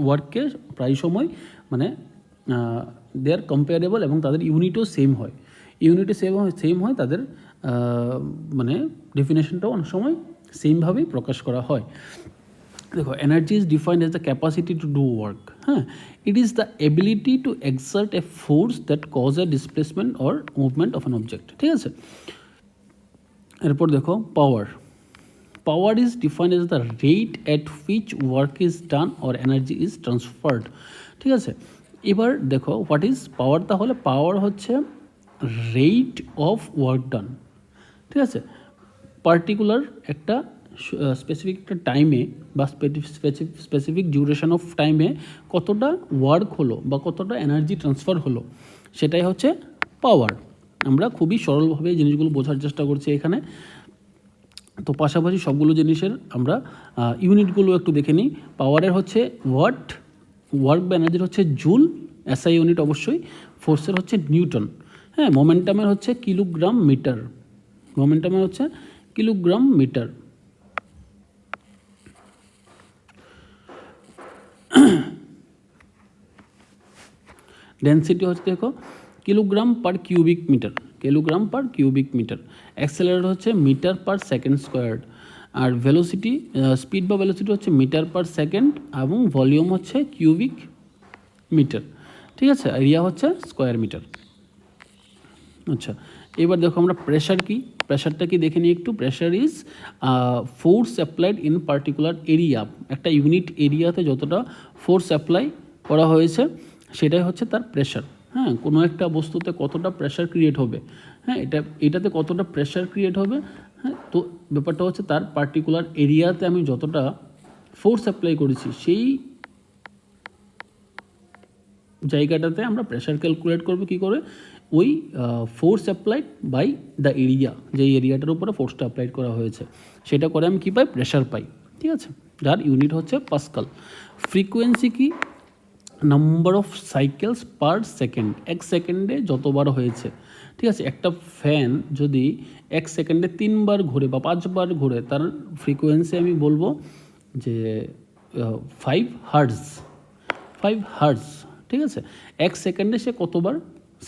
ওয়ার্ককে প্রায় সময় মানে দে আর কম্পেয়ারেবল, এবং তাদের ইউনিটও সেম হয়। সেম হয় তাদের মানে ডেফিনেশনটাও অনেক সময় সেমভাবেই প্রকাশ করা হয়। দেখো energy is defined as the capacity to do work, হ্যাঁ, it is the ability to exert a force that cause a displacement or movement of an object, ঠিক আছে। এরপর দেখো power is defined as the rate at which work is done or energy is transferred, ঠিক আছে। এবার দেখো হোয়াট ইজ পাওয়ার। তাহলে পাওয়ার হচ্ছে রেট অফ ওয়ার্ক ডান, ঠিক আছে। পার্টিকুলার একটা স্পেসিফিক একটা টাইমে বা স্পেসিফিক ডিউরেশন অফ টাইমে কতটা ওয়ার্ক হলো বা কতটা এনার্জি ট্রান্সফার হলো, সেটাই হচ্ছে পাওয়ার। আমরা খুবই সরলভাবে জিনিসগুলো বোঝার চেষ্টা করছি এখানে। তো পাশাপাশি সবগুলো জিনিসের আমরা ইউনিটগুলো একটু দেখে নিই। পাওয়ারের হচ্ছে ওয়াট, ওয়ার্ক বা এনার্জির হচ্ছে জুল, এসআই ইউনিট অবশ্যই, ফোর্সের হচ্ছে নিউটন, হ্যাঁ, মোমেন্টামের হচ্ছে কিলোগ্রাম মিটার, মোমেন্টামের হচ্ছে কিলোগ্রাম মিটার। ডেন্সিটি হচ্ছে দেখো kilogram per cubic metre. Accelerator হচ্ছে মিটার পার সেকেন্ড স্কোয়ার্ড। আর ভেলোসিটি, স্পিড বা ভেলোসিটি হচ্ছে মিটার পার সেকেন্ড, এবং ভলিউম হচ্ছে কিউবিক মিটার, ঠিক আছে। এরিয়া হচ্ছে স্কোয়ার মিটার। আচ্ছা, এবার দেখো আমরা প্রেশার কি, প্রেশারটা কি দেখে নিই একটু। Pressure is force applied in particular area. একটা ইউনিট এরিয়াতে যতটা ফোর্স অ্যাপ্লাই করা হয়েছে সেটাই হচ্ছে তার প্রেশার, হ্যাঁ। কোনো একটা বস্তুতে কতটা প্রেশার ক্রিয়েট হবে, হ্যাঁ, এটাতে কতটা প্রেশার ক্রিয়েট হবে, হ্যাঁ। তো ব্যাপারটা হচ্ছে তার পার্টিকুলার এরিয়াতে আমি যতটা ফোর্স অ্যাপ্লাই করেছি সেই জায়গাটাতে আমরা প্রেশার ক্যালকুলেট করবো কী করে, ওই force applied by the area, যেই এরিয়াটার উপরে ফোর্সটা অ্যাপ্লাইড করা হয়েছে সেটা করে আমি কী পাই, প্রেশার পাই, ঠিক আছে, যার ইউনিট হচ্ছে পাস্কাল। ফ্রিকোয়েন্সি কি, number of cycles per second, এক সেকেন্ডে যতবার হয়েছে, ঠিক আছে। একটা ফ্যান যদি এক সেকেন্ডে 3বার ঘুরে বা 5বার ঘুরে, তার ফ্রিকোয়েন্সি আমি বলবো যে 5 হার্টজ, ঠিক আছে। এক সেকেন্ডে সে কতবার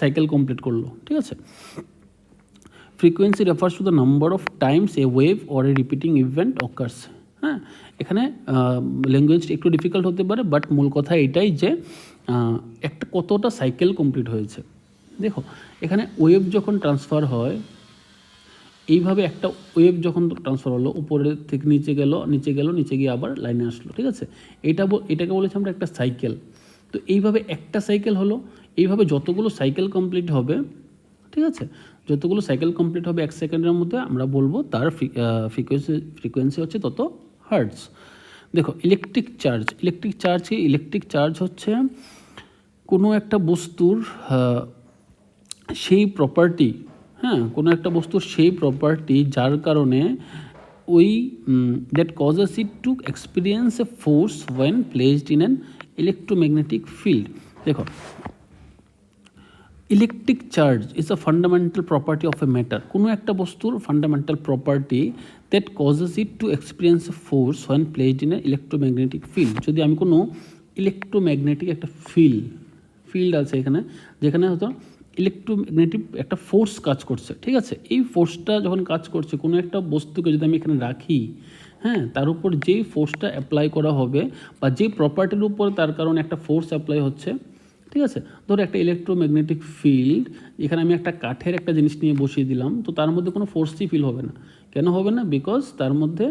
সাইকেল কমপ্লিট করলো, ঠিক আছে। Frequency refers to the number of Times A wave or a repeating event occurs, হ্যাঁ। এখানে ল্যাঙ্গুয়েজ একটু ডিফিকাল্ট হতে পারে, বাট মূল কথা এটাই যে একটা কতটা সাইকেল কমপ্লিট হয়েছে। দেখো এখানে ওয়েভ যখন ট্রান্সফার হয়, এইভাবে একটা ওয়েভ যখন ট্রান্সফার হলো, উপরের থেকে নিচে গেল, নিচে গিয়ে আবার লাইনে আসলো, ঠিক আছে। এটাকে বলেছি আমরা একটা সাইকেল। তো এইভাবে একটা সাইকেল হলো, এইভাবে যতগুলো সাইকেল কমপ্লিট হবে, ঠিক আছে, যতগুলো সাইকেল কমপ্লিট হবে এক সেকেন্ডের মধ্যে, আমরা বলবো তার ফ্রিকোয়েন্সি হচ্ছে তত হার্টজ। দেখো ইলেকট্রিক চার্জ হচ্ছে কোনো একটা বস্তুর সেই প্রপার্টি, হ্যাঁ, কোনো একটা বস্তুর সেই প্রপার্টি যার কারণে ওই that causes it to experience a force when placed in an electromagnetic field. দেখো electric charge is a fundamental property of a matter. কোনো একটা বস্তুর fundamental property that causes it to experience a force when placed in a electromagnetic field. যদি আমি কোনো ইলেকট্রোম্যাগনেটিক একটা ফিল্ড আছে এখানে, যেখানে হয়তো ইলেকট্রোম্যাগনেটিক একটা ফোর্স কাজ করছে, ঠিক আছে, এই ফোর্সটা যখন কাজ করছে কোনো একটা বস্তুকে যদি আমি এখানে রাখি, হ্যাঁ, তার উপর যেই ফোর্সটা অ্যাপ্লাই করা হবে বা যে প্রপার্টির উপর তার কারণে একটা ফোর্স অ্যাপ্লাই হচ্ছে, ঠিক আছে, ধরো একটা ইলেকট্রোম্যাগনেটিক ফিল্ড, এখানে আমি একটা কাঠের একটা জিনিস নিয়ে বসিয়ে দিলাম, তো তার মধ্যে কোনো ফোর্সই ফিল হবে না। কেন হবে না? বিকজ তার মধ্যে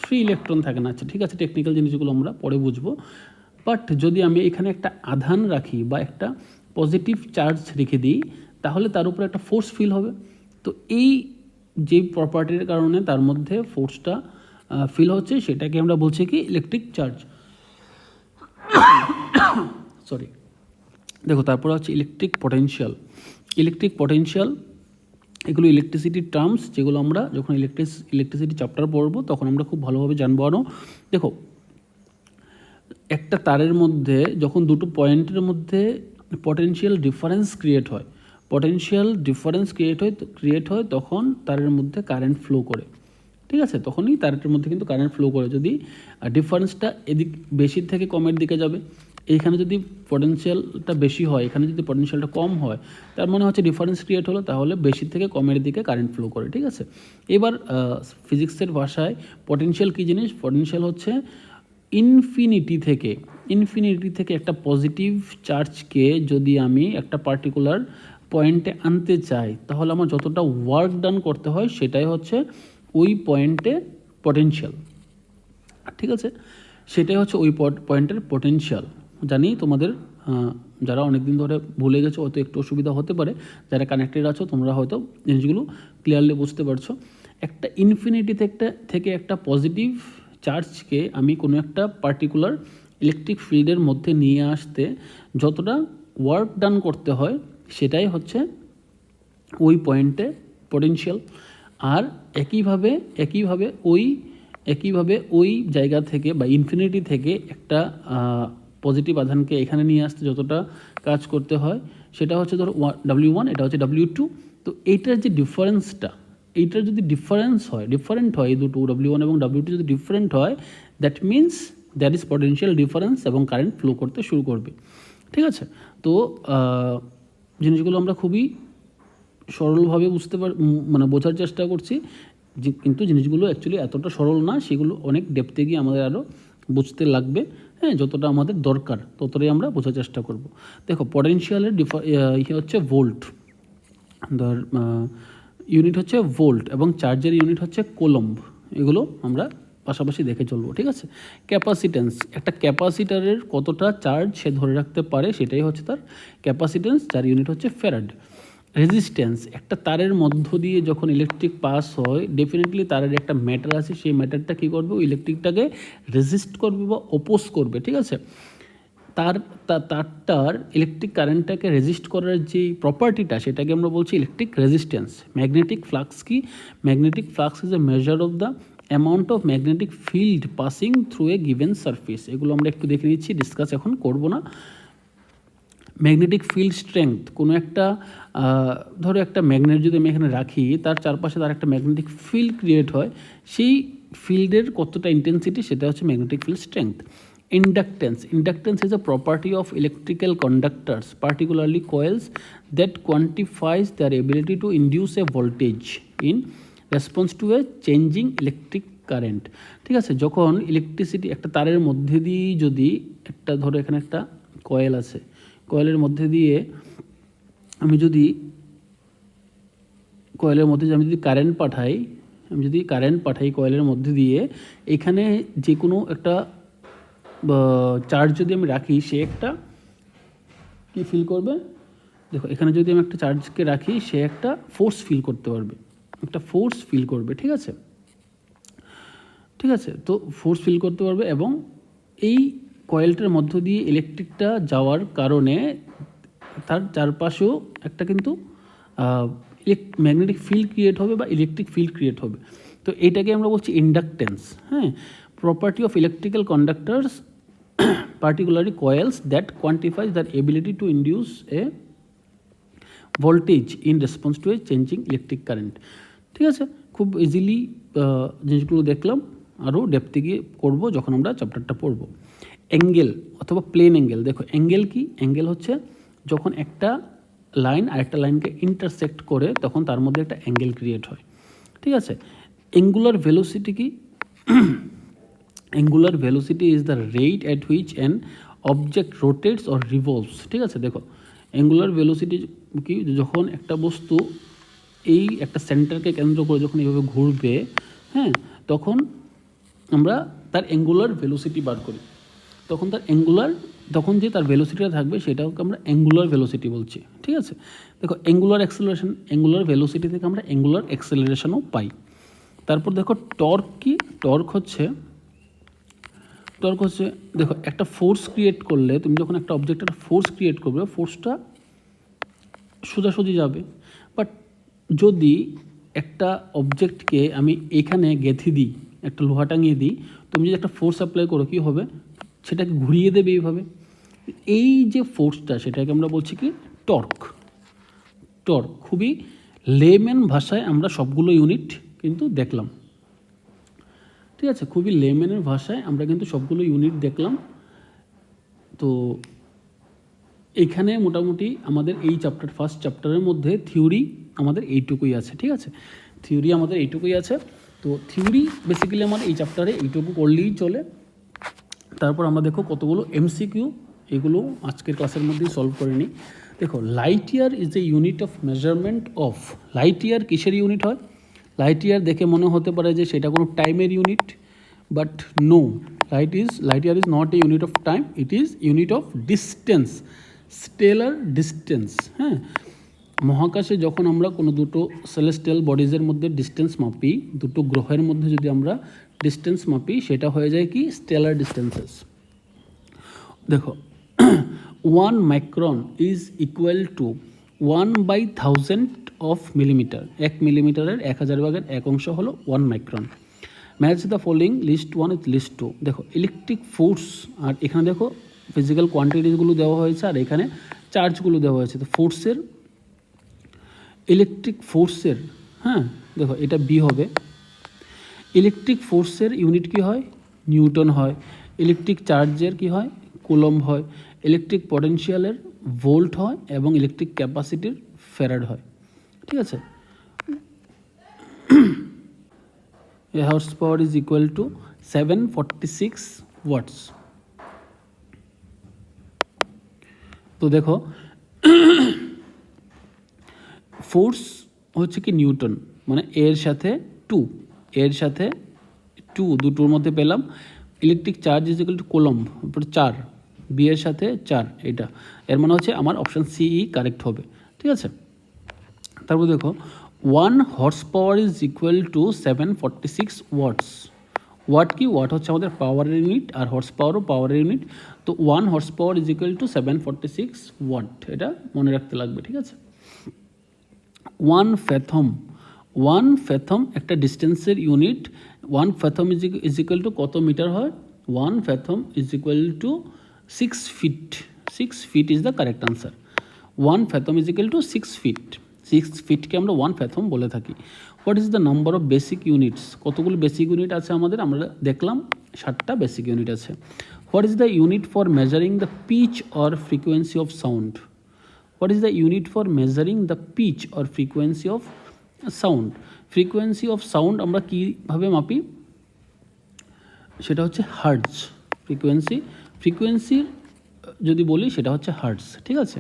ফ্রি ইলেকট্রন থাকে না। আচ্ছা ঠিক আছে, টেকনিক্যাল জিনিসগুলো আমরা পরে বুঝবো। বাট যদি আমি এখানে একটা আধান রাখি বা একটা পজিটিভ চার্জ রেখে দিই, তাহলে তার উপরে একটা ফোর্স ফিল হবে। তো এই যে প্রপার্টির কারণে তার মধ্যে ফোর্সটা ফিল হচ্ছে, সেটাকে আমরা বলছি কি ইলেকট্রিক চার্জ। সরি, দেখো তারপরে হচ্ছে ইলেকট্রিক পটেনশিয়াল। এগুলো ইলেকট্রিসিটির টার্মস, যেগুলো আমরা যখন ইলেকট্রিসিটি চ্যাপ্টার পড়বো তখন আমরা খুব ভালোভাবে জানবো আরও। দেখো একটা তারের মধ্যে যখন দুটো পয়েন্টের মধ্যে পটেনশিয়াল ডিফারেন্স ক্রিয়েট হয় তখন তারের মধ্যে কারেন্ট ফ্লো করে, ঠিক আছে, তখনই তারের মধ্যে কিন্তু কারেন্ট ফ্লো করে। যদি ডিফারেন্সটা এদিক বেশির থেকে কমের দিকে যাবে, এইখানে যদি পটেনশিয়ালটা বেশি হয়, এখানে যদি পটেনশিয়ালটা কম হয়, তার মানে হচ্ছে ডিফারেন্স ক্রিয়েট হলো, তাহলে বেশির থেকে কমের দিকে কারেন্ট ফ্লো করে, ঠিক আছে। এবার ফিজিক্সের ভাষায় পটেনশিয়াল কী জিনিস? পটেনশিয়াল হচ্ছে ইনফিনিটি থেকে একটা পজিটিভ চার্জকে যদি আমি একটা পার্টিকুলার পয়েন্টে আনতে চাই, তাহলে আমার যতটা ওয়ার্ক ডান করতে হয় সেটাই হচ্ছে ওই পয়েন্টে পটেনশিয়াল, ঠিক আছে, সেটাই হচ্ছে ওই পয়েন্টের পটেনশিয়াল। জানি তোমাদের যারা অনেক দিন ধরে ভুলে গেছো হয়তো একটু অসুবিধা হতে পারে, যারা কানেক্টেড আছো তোমরা হয়তো জিনিসগুলো ক্লিয়ারলি বুঝতে পারছো। একটা ইনফিনিটি থেকে একটা পজিটিভ চার্জকে আমি কোনো একটা পার্টিকুলার ইলেকট্রিক ফিল্ডের মধ্যে নিয়ে আসতে যতটা ওয়ার্ক ডান করতে হয় সেটাই হচ্ছে ওই পয়েন্টে পটেনশিয়াল। আর একইভাবে ওই জায়গা থেকে বা ইনফিনিটি থেকে একটা পজিটিভ আধানকে এখানে নিয়ে আসতে যতটা কাজ করতে হয় সেটা হচ্ছে ধরো W1, এটা হচ্ছে W2। তো এইটার যে এইটার যদি ডিফারেন্ট হয়, এই দুটো W1 এবং W2 যদি ডিফারেন্ট হয়, that means that is potential difference এবং কারেন্ট ফ্লো করতে শুরু করবে, ঠিক আছে। তো জিনিসগুলো আমরা খুবই সরলভাবে বোঝার চেষ্টা করছি, কিন্তু জিনিসগুলো অ্যাকচুয়ালি এতটা সরল না, সেগুলো অনেক ডেপথে গিয়ে আমাদের আরও বুঝতে লাগবে। হ্যাঁ, যতটা আমাদের দরকার ততটাই আমরা বোঝার চেষ্টা করব। দেখো পটেনশিয়ালের হচ্ছে ভোল্ট, ইউনিট হচ্ছে ভোল্ট, এবং চার্জের ইউনিট হচ্ছে কোলম্ব। এগুলো আমরা পাশাপাশি দেখে চলবো, ঠিক আছে। ক্যাপাসিটেন্স, একটা ক্যাপাসিটারের কতটা চার্জ সে ধরে রাখতে পারে সেটাই হচ্ছে তার ক্যাপাসিটেন্স, যার ইউনিট হচ্ছে ফ্যারাড। রেজিস্ট্যান্স, একটা তারের মধ্য দিয়ে যখন ইলেকট্রিক পাস হয়, ডেফিনেটলি তারের একটা ম্যাটার আছে, সেই ম্যাটারটা কী করবে? ওই ইলেকট্রিকটাকে রেজিস্ট করবে বা অপোজ করবে, ঠিক আছে। তারটার ইলেকট্রিক কারেন্টটাকে রেজিস্ট করার যে প্রপার্টিটা সেটাকে আমরা বলছি ইলেকট্রিক রেজিস্ট্যান্স। ম্যাগনেটিক ফ্লাক্স কি? Magnetic flux is a measure of the amount of magnetic field passing through a given surface. এগুলো আমরা একটু দেখে নিচ্ছি, ডিসকাস এখন করব না। ম্যাগনেটিক ফিল্ড স্ট্রেংথ, কোনো একটা ধরো একটা ম্যাগনেট যদি আমি এখানে রাখি, তার চারপাশে তার একটা ম্যাগনেটিক ফিল্ড ক্রিয়েট হয়, সেই ফিল্ডের কতটা ইন্টেন্সিটি সেটা হচ্ছে magnetic field strength. Inductance is a property of electrical conductors, particularly coils, that quantifies their ability to induce a voltage in response to a changing electric current, ঠিক আছে। যখন ইলেকট্রিসিটি একটা তারের মধ্যে দিয়ে যদি একটা ধরো এখানে একটা কয়েল আছে, কয়েলের মধ্যে দিয়ে আমি যদি কারেন্ট পাঠাই কয়েলের মধ্যে দিয়ে, এখানে যে কোনো একটা চার্জ যদি আমি রাখি, সে একটা কি ফিল করবে? দেখো এখানে যদি আমি একটা চার্জকে রাখি, সে একটা ফোর্স ফিল করবে, ঠিক আছে। তো ফোর্স ফিল করতে পারবে, এবং এই কয়েলটার মধ্য দিয়ে ইলেকট্রিকটা যাওয়ার কারণে তার চারপাশেও একটা কিন্তু ম্যাগনেটিক ফিল্ড ক্রিয়েট হবে বা ইলেকট্রিক ফিল্ড ক্রিয়েট হবে। তো এইটাকে আমরা বলছি ইন্ডাকটেন্স। হ্যাঁ, property of electrical কন্ডাক্টরস, particularly coils, that quantifies their ability to induce a voltage in response to A changing electric current. ঠিক আছে, খুব ইজিলি জিনিসগুলো দেখলাম, আরও ডেপথে গিয়ে করবো যখন আমরা চ্যাপ্টারটা পড়বো। অ্যাঙ্গেল অথবা প্লেন অ্যাঙ্গেল, দেখো অ্যাঙ্গেল কি? অ্যাঙ্গেল হচ্ছে যখন একটা লাইন আরেকটা লাইনকে ইন্টারসেক্ট করে তখন তার মধ্যে একটা অ্যাঙ্গেল ক্রিয়েট হয়। ঠিক আছে, অ্যাঙ্গুলার ভেলোসিটি কি? Angular velocity is the rate at which an object rotates or revolves. ঠিক আছে, দেখো অ্যাঙ্গুলার ভেলোসিটি কি? যখন একটা বস্তু এই একটা সেন্টারকে কেন্দ্র করে যখন এইভাবে ঘুরবে, হ্যাঁ, তখন আমরা তার অ্যাঙ্গুলার ভেলোসিটি বার করি। তখন যে তার ভেলোসিটিটা থাকবে সেটাকে আমরা অ্যাঙ্গুলার ভেলোসিটি বলছি। ঠিক আছে, দেখো অ্যাঙ্গুলার অ্যাক্সেলারেশন, অ্যাঙ্গুলার ভেলোসিটি থেকে আমরা অ্যাঙ্গুলার অ্যাক্সেলারেশনও পাই। তারপর দেখো টর্ক কি? টর্ক হচ্ছে দেখো একটা ফোর্স ক্রিয়েট করলে, তুমি যখন একটা অবজেক্টের ফোর্স ক্রিয়েট করবে, ফোর্সটা সোজাসুজি যাবে। বাট যদি একটা অবজেক্টকে আমি এখানে গেঁথে দিই, একটা লোহা টাঙিয়ে দিই, তুমি যদি একটা ফোর্স অ্যাপ্লাই করো, কী হবে? সেটাকে ঘুরিয়ে দেবে এইভাবে। এই যে ফোর্সটা, সেটাকে আমরা বলছি কি? টর্ক। খুবই লেম্যান ভাষায় আমরা সবগুলো ইউনিট কিন্তু দেখলাম। ঠিক আছে, খুবই লেম্যানের ভাষায় আমরা কিন্তু সবগুলো ইউনিট দেখলাম। তো এখানে মোটামুটি আমাদের এই ফার্স্ট চ্যাপ্টারের মধ্যে থিওরি আমাদের এইটুকুই আছে। ঠিক আছে, থিওরি আমাদের এইটুকুই আছে। তো থিওরি বেসিক্যালি আমার এই চ্যাপ্টারে এইটুকু করলেই চলে। তারপর আমরা দেখো কতগুলো এমসিকিউ, এগুলো আজকের ক্লাসের মধ্যেই সলভ করে নিই। দেখো light year is a unit of measurement of. Light year কিসের ইউনিট হয়? লাইট ইয়ার দেখে মনে হতে পারে যে সেটা কোনো টাইমের unit, but no, light year is not a unit of time, it is unit of distance, stellar distance. হ্যাঁ, মহাকাশে যখন আমরা কোনো দুটো সেলেস্টিয়াল বডিজের মধ্যে ডিস্টেন্স মাপি, দুটো গ্রহের মধ্যে যদি আমরা ডিস্টেন্স মাপি, সেটা হয়ে যায় কি? Stellar distances. দেখো 1 micron is equal to 1/1000 of millimetre. 1 মিলিমিটারের 1000 ভাগের 1 অংশ হলো 1 micron. Match the following, list 1 with list 2। দেখো ইলেকট্রিক ফোর্স, আর এখানে দেখো ফিজিক্যাল কোয়ান্টিটিসগুলো দেওয়া হয়েছে, আর এখানে চার্জগুলো দেওয়া হয়েছে। তো ইলেকট্রিক ফোর্সের, হ্যাঁ দেখো এটা বি হবে। ইলেকট্রিক ফোর্সের ইউনিট কি হয়? নিউটন হয়। ইলেকট্রিক চার্জের কি হয়? কুলম্ব হয়। ইলেকট্রিক পটেনশিয়ালের ভোল্ট হয়, এবং ইলেকট্রিক ক্যাপাসিটির ফ্যারাড হয়। ঠিক আছে, এ horse power is equal to 746 ওয়াটস। তো দেখো ফোর্স হচ্ছে কি? নিউটন, মানে এর সাথে টু দুটোর মধ্যে পেলাম। Electric charge is equal to coulomb, 4, B এর সাথে 4, এটা এর মানে হচ্ছে আমার অপশান সি কারেক্ট হবে। ঠিক আছে, তারপর দেখো 1 horse power is equal to 746 watts. Watt কি? ওয়াট হচ্ছে আমাদের পাওয়ারের ইউনিট, আর হর্স পাওয়ারও পাওয়ারের ইউনিট। তো 1 horse power is equal to 746 watt, এটা মনে রাখতে লাগবে। ঠিক আছে, 1 ফ্যাথম একটা ডিস্টেন্সের unit. 1 fathom is equal to কত মিটার হয়? 1 fathom is equal to 6 feet. 6 feet is the correct answer. 1 fathom is equal to 6 feet. 6 ফিটকে আমরা 1 ফ্যাথম বলে থাকি। What is the number of basic units? কতগুলো বেসিক ইউনিট আছে আমাদের? আমরা দেখলাম 7টা বেসিক ইউনিট আছে। What is the unit for measuring the pitch or frequency of sound? What is the unit for measuring the pitch or frequency of sound? Frequency of sound আমরা কীভাবে মাপি? সেটা হচ্ছে হার্টজ। ফ্রিকোয়েন্সি যদি বলি সেটা হচ্ছে হার্টজ। ঠিক আছে,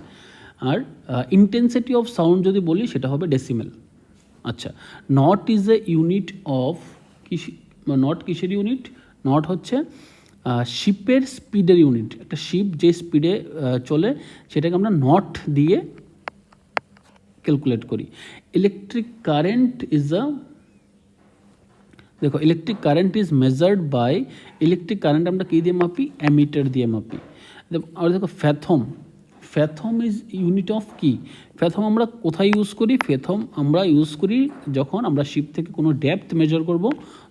আর ইন্টেন্সিটি অফ সাউন্ড যদি বলি সেটা হবে ডেসিমেল। আচ্ছা, not is a unit of not কিসের ইউনিট? নট হচ্ছে শিপের স্পিডের ইউনিট। একটা শিপ যে স্পিডে চলে সেটাকে আমরা নট দিয়ে ক্যালকুলেট করি। Electric current is measured by, electric current আমরা কী দিয়ে মাপি? অ্যামিটার দিয়ে মাপি। আর দেখো ফ্যাথম ইজ ইউনিট অফ কি? ফ্যাথম আমরা কোথায় ইউজ করি? ফ্যাথম আমরা ইউজ করি যখন আমরা শিপ থেকে কোনো ডেপথ মেজার করব,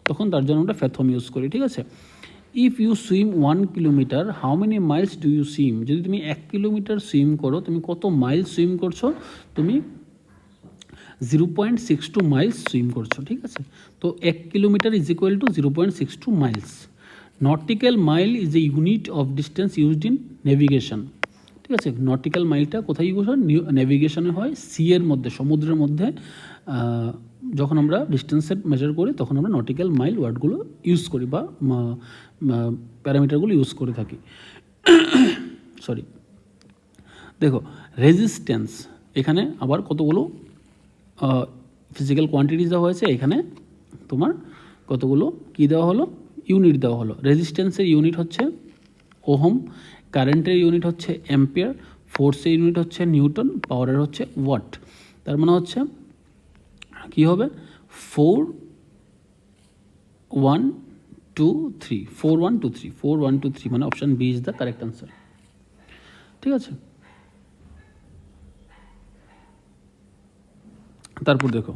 তখন তার জন্য আমরা ফ্যাথম ইউজ করি। ঠিক আছে, if you swim 1 kilometre how many miles do you swim, যদি তুমি 1 কিলোমিটার সুইম করো তুমি কত মাইল সুইম করছো, তুমি 0.62 মাইলস সুইম করছো, ঠিক আছে। তো 1 kilometre is equal two 0.62 Miles. Nautical mile is a unit of distance used in navigation, ঠিক আছে। নটিক্যাল মাইলটা কোথায় ইউজ হয়, নেভিগেশনে হয়, সি এর মধ্যে, সমুদ্রের মধ্যে যখন আমরা ডিস্টেন্সের মেজার করি তখন আমরা নটিক্যাল মাইল ওয়ার্ডগুলো ইউজ করি বা প্যারামিটারগুলো ইউজ করে থাকি। সরি, দেখো রেজিস্ট্যান্স, এখানে আবার কতগুলো ফিজিক্যাল কোয়ান্টিটিস দেওয়া হয়েছে, এখানে তোমার কতগুলো কী দেওয়া হলো, ইউনিট দেওয়া হলো। রেজিস্ট্যান্সের ইউনিট হচ্ছে ওহম, কারেন্টের ইউনিট হচ্ছে অ্যাম্পিয়ার, ফোর্সের ইউনিট হচ্ছে নিউটন, পাওয়ারের হচ্ছে ওয়াট। তার মানে হচ্ছে কী হবে, 4 1 2 3 4 1 2 3 4 1 2 3, মানে option B is the correct answer, ঠিক আছে। তারপর দেখো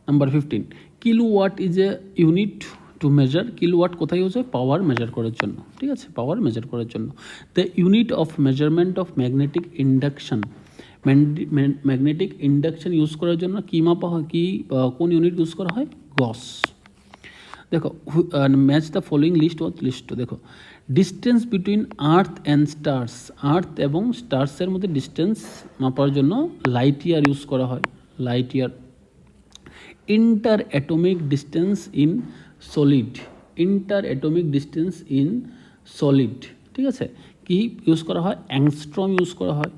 number 15, kilowatt is a unit to measure, kilowatt কোথায় ইউজ হয়, পাওয়ার মেজার করার জন্য, ঠিক আছে, পাওয়ার মেজার করার জন্য। The unit of measurement of magnetic induction, magnetic induction use করার জন্য কী মাপা হয়, কোন ইউনিট ইউজ করা হয়, গস। দেখো match the following list was list, দেখো distance between earth and stars, earth এবং স্টার্সের মধ্যে ডিস্টেন্স মাপার জন্য লাইট ইয়ার ইউজ করা হয়, light year. Inter atomic distance in solid, inter atomic distance in solid, ঠিক আছে, কি ইউজ করা হয়, অ্যাংস্ট্রম ইউজ করা হয়।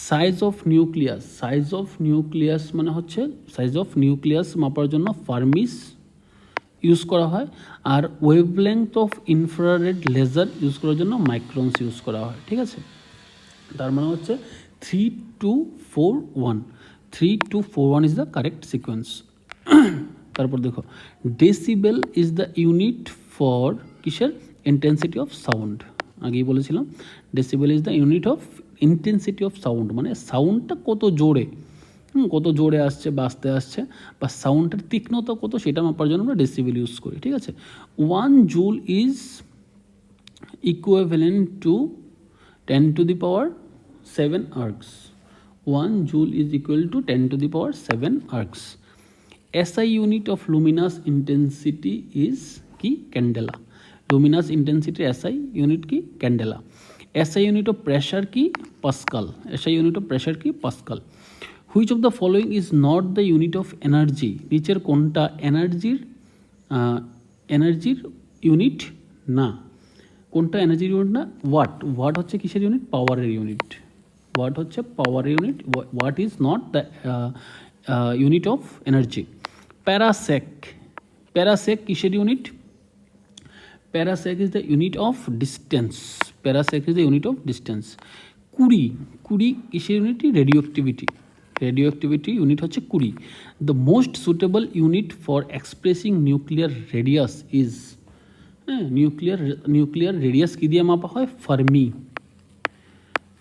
Size of nucleus, size of nucleus মানে হচ্ছে সাইজ অফ নিউক্লিয়াস মাপার জন্য ফার্মিস ইউজ করা হয়। আর wavelength of infrared laser use করার জন্য মাইক্রনস ইউজ করা হয়, ঠিক আছে। তার মানে হচ্ছে 3 2 4 1, 3 2 4 1 ইজ দ্য কারেক্ট সিকোয়েন্স। তারপর দেখো decibel is the unit for কিসের, ইন্টেন্সিটি অফ সাউন্ড, আগেই বলেছিলাম decibel is the unit of intensity of sound, মানে সাউন্ডটা কত জোরে, কত জোরে আসছে বা আস্তে আসছে, বা সাউন্ডের তীক্ষ্ণতা কত সেটা মাপার জন্য আমরা ডেসিবেল ইউজ করি, ঠিক আছে। 1 joule is equivalent to 10 to the power 7 arcs, 1 joule is equal to 10 to the power 7 arcs. SI unit of luminous intensity is কি, candela, luminous intensity SI unit কি, candela. SI unit of pressure কি, pascal, SI unit of pressure কি, pascal. Which of the following is not the unit of energy, নিচের কোনটা এনার্জির ইউনিট না, কোনটা এনার্জির ইউনিট না, ওয়াট, ওয়াট হচ্ছে কিসের ইউনিট, পাওয়ারের ইউনিট, ওয়াট হচ্ছে পাওয়ারের unit, watt is not the unit of energy. Parsec, parsec কিসের unit, parsec is the unit of distance, parsec is the unit of distance. Curie, curie কিসের unit, radioactivity, radioactivity unit হচ্ছে curie. The most suitable unit for expressing nuclear radius is, হ্যাঁ, নিউক্লিয়ার রেডিয়াস কী দিয়ে মাপা হয়, ফার্মি,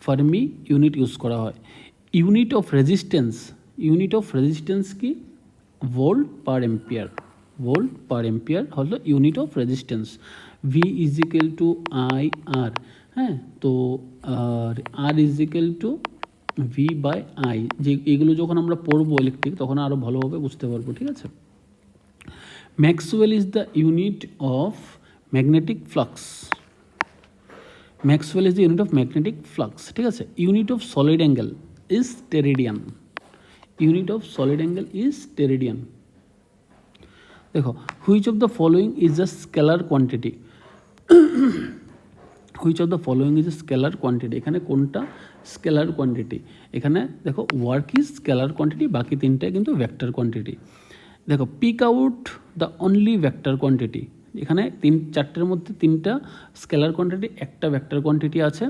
ফার্মি ইউনিট ইউজ করা হয়। Unit of resistance, unit of resistance কি, volt per ampere, volt per ampere হলো unit of resistance. V is equal to I R, হ্যাঁ, তো R is equal to V by I, যে এগুলো যখন আমরা পড়বো ইলেকট্রিক তখন আরও ভালোভাবে বুঝতে পারবো, ঠিক আছে। Maxwell is the unit of magnetic flux, Maxwell is the unit of magnetic flux, ঠিক আছে। Unit of solid angle is steradian, unit of solid angle is steradian. দেখো which of the following is a scalar quantity, which of the following is a scalar quantity, এখানে কোনটা স্কেলার কোয়ান্টিটি, এখানে দেখো ওয়ার্ক ইজ স্কেলার কোয়ান্টিটি, বাকি তিনটা কিন্তু ভেক্টর কোয়ান্টিটি। দেখো pick out the only vector quantity, এখানে চারটের মধ্যে তিনটা স্কেলার কোয়ান্টিটি, একটা ভেক্টর কোয়ান্টিটি আছে,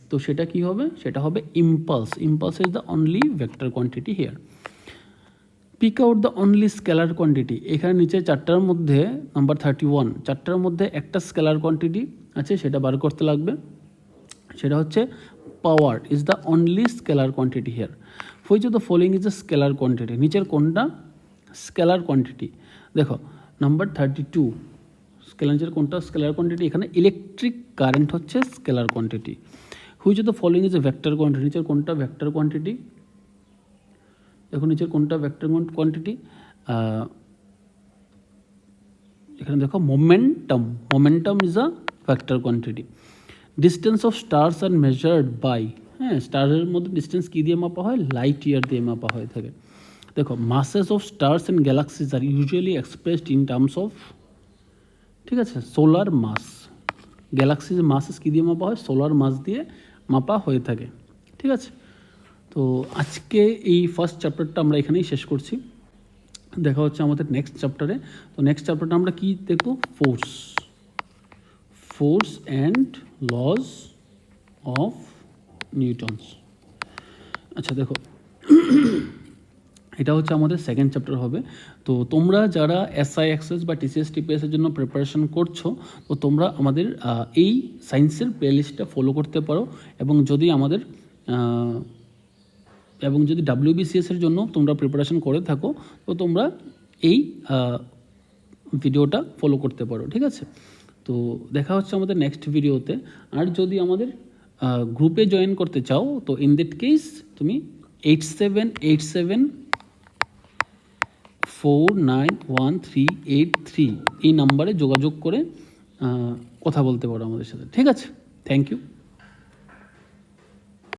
তো সেটা কি হবে, সেটা হবে impulse, impulse is the only vector quantity here. Pick out the only scalar quantity, এখানে নিচে চারটার মধ্যে নাম্বার 31, চারটার মধ্যে একটা স্কেলার কোয়ান্টিটি আছে, সেটা বার করতে লাগবে, সেটা হচ্ছে power is the only scalar quantity here. Which of the following is the scalar quantity, নিচের কোনটা স্কেলার কোয়ান্টিটি, দেখো নাম্বার 32 স্কেলার নেচার কোনটা স্কেলার কোয়ান্টিটি, এখানে ইলেকট্রিক কারেন্ট হচ্ছে scalar quantity. Which of the following is a vector quantity, নিচের কোনটা ভেক্টর কোয়ান্টিটি, দেখো নিচের কোনটা ভেক্টর কোয়ান্টিটি, এখানে দেখো momentum is a vector quantity. Distance of stars are measured by, হ্যাঁ স্টারের মধ্যে ডিস্টেন্স কী দিয়ে মাপা হয়, লাইট ইয়ার দিয়ে মাপা হয়ে থাকে। দেখো masses of stars and galaxies are usually expressed in terms of, ঠিক আছে, সোলার মাস। গ্যালাক্সিজ মাসেস কী দিয়ে মাপা হয়, সোলার মাস দিয়ে মাপা হয়ে থাকে, ঠিক আছে। তো আজকে এই ফার্স্ট চ্যাপ্টারটা আমরা এখানেই শেষ করছি, দেখা হচ্ছে আমাদের নেক্সট চ্যাপ্টারে। তো নেক্সট চ্যাপ্টারটা আমরা কি দেখব, force and lodge of Newton's. আচ্ছা দেখো এটা হচ্ছে আমাদের সেকেন্ড চ্যাপ্টার হবে। তো তোমরা যারা SIXS বা TCS TPS এর জন্য প্রিপারেশন করছো, তো তোমরা আমাদের এই সায়েন্সের প্লেলিস্টটা ফলো করতে পারো, এবং যদি আমাদের WBCS এর জন্য তোমরা প্রিপারেশন করে থাকো, তো তোমরা এই ভিডিওটা ফলো করতে পারো, ঠিক আছে। তো দেখা হচ্ছে আমাদের নেক্সট ভিডিওতে। আর যদি আমাদের গ্রুপে জয়েন করতে চাও, তো ইন দ্যাট কেস তুমি 8787491383 এই নাম্বারে যোগাযোগ করে কথা বলতে পারো আমাদের সাথে, ঠিক আছে। Thank you.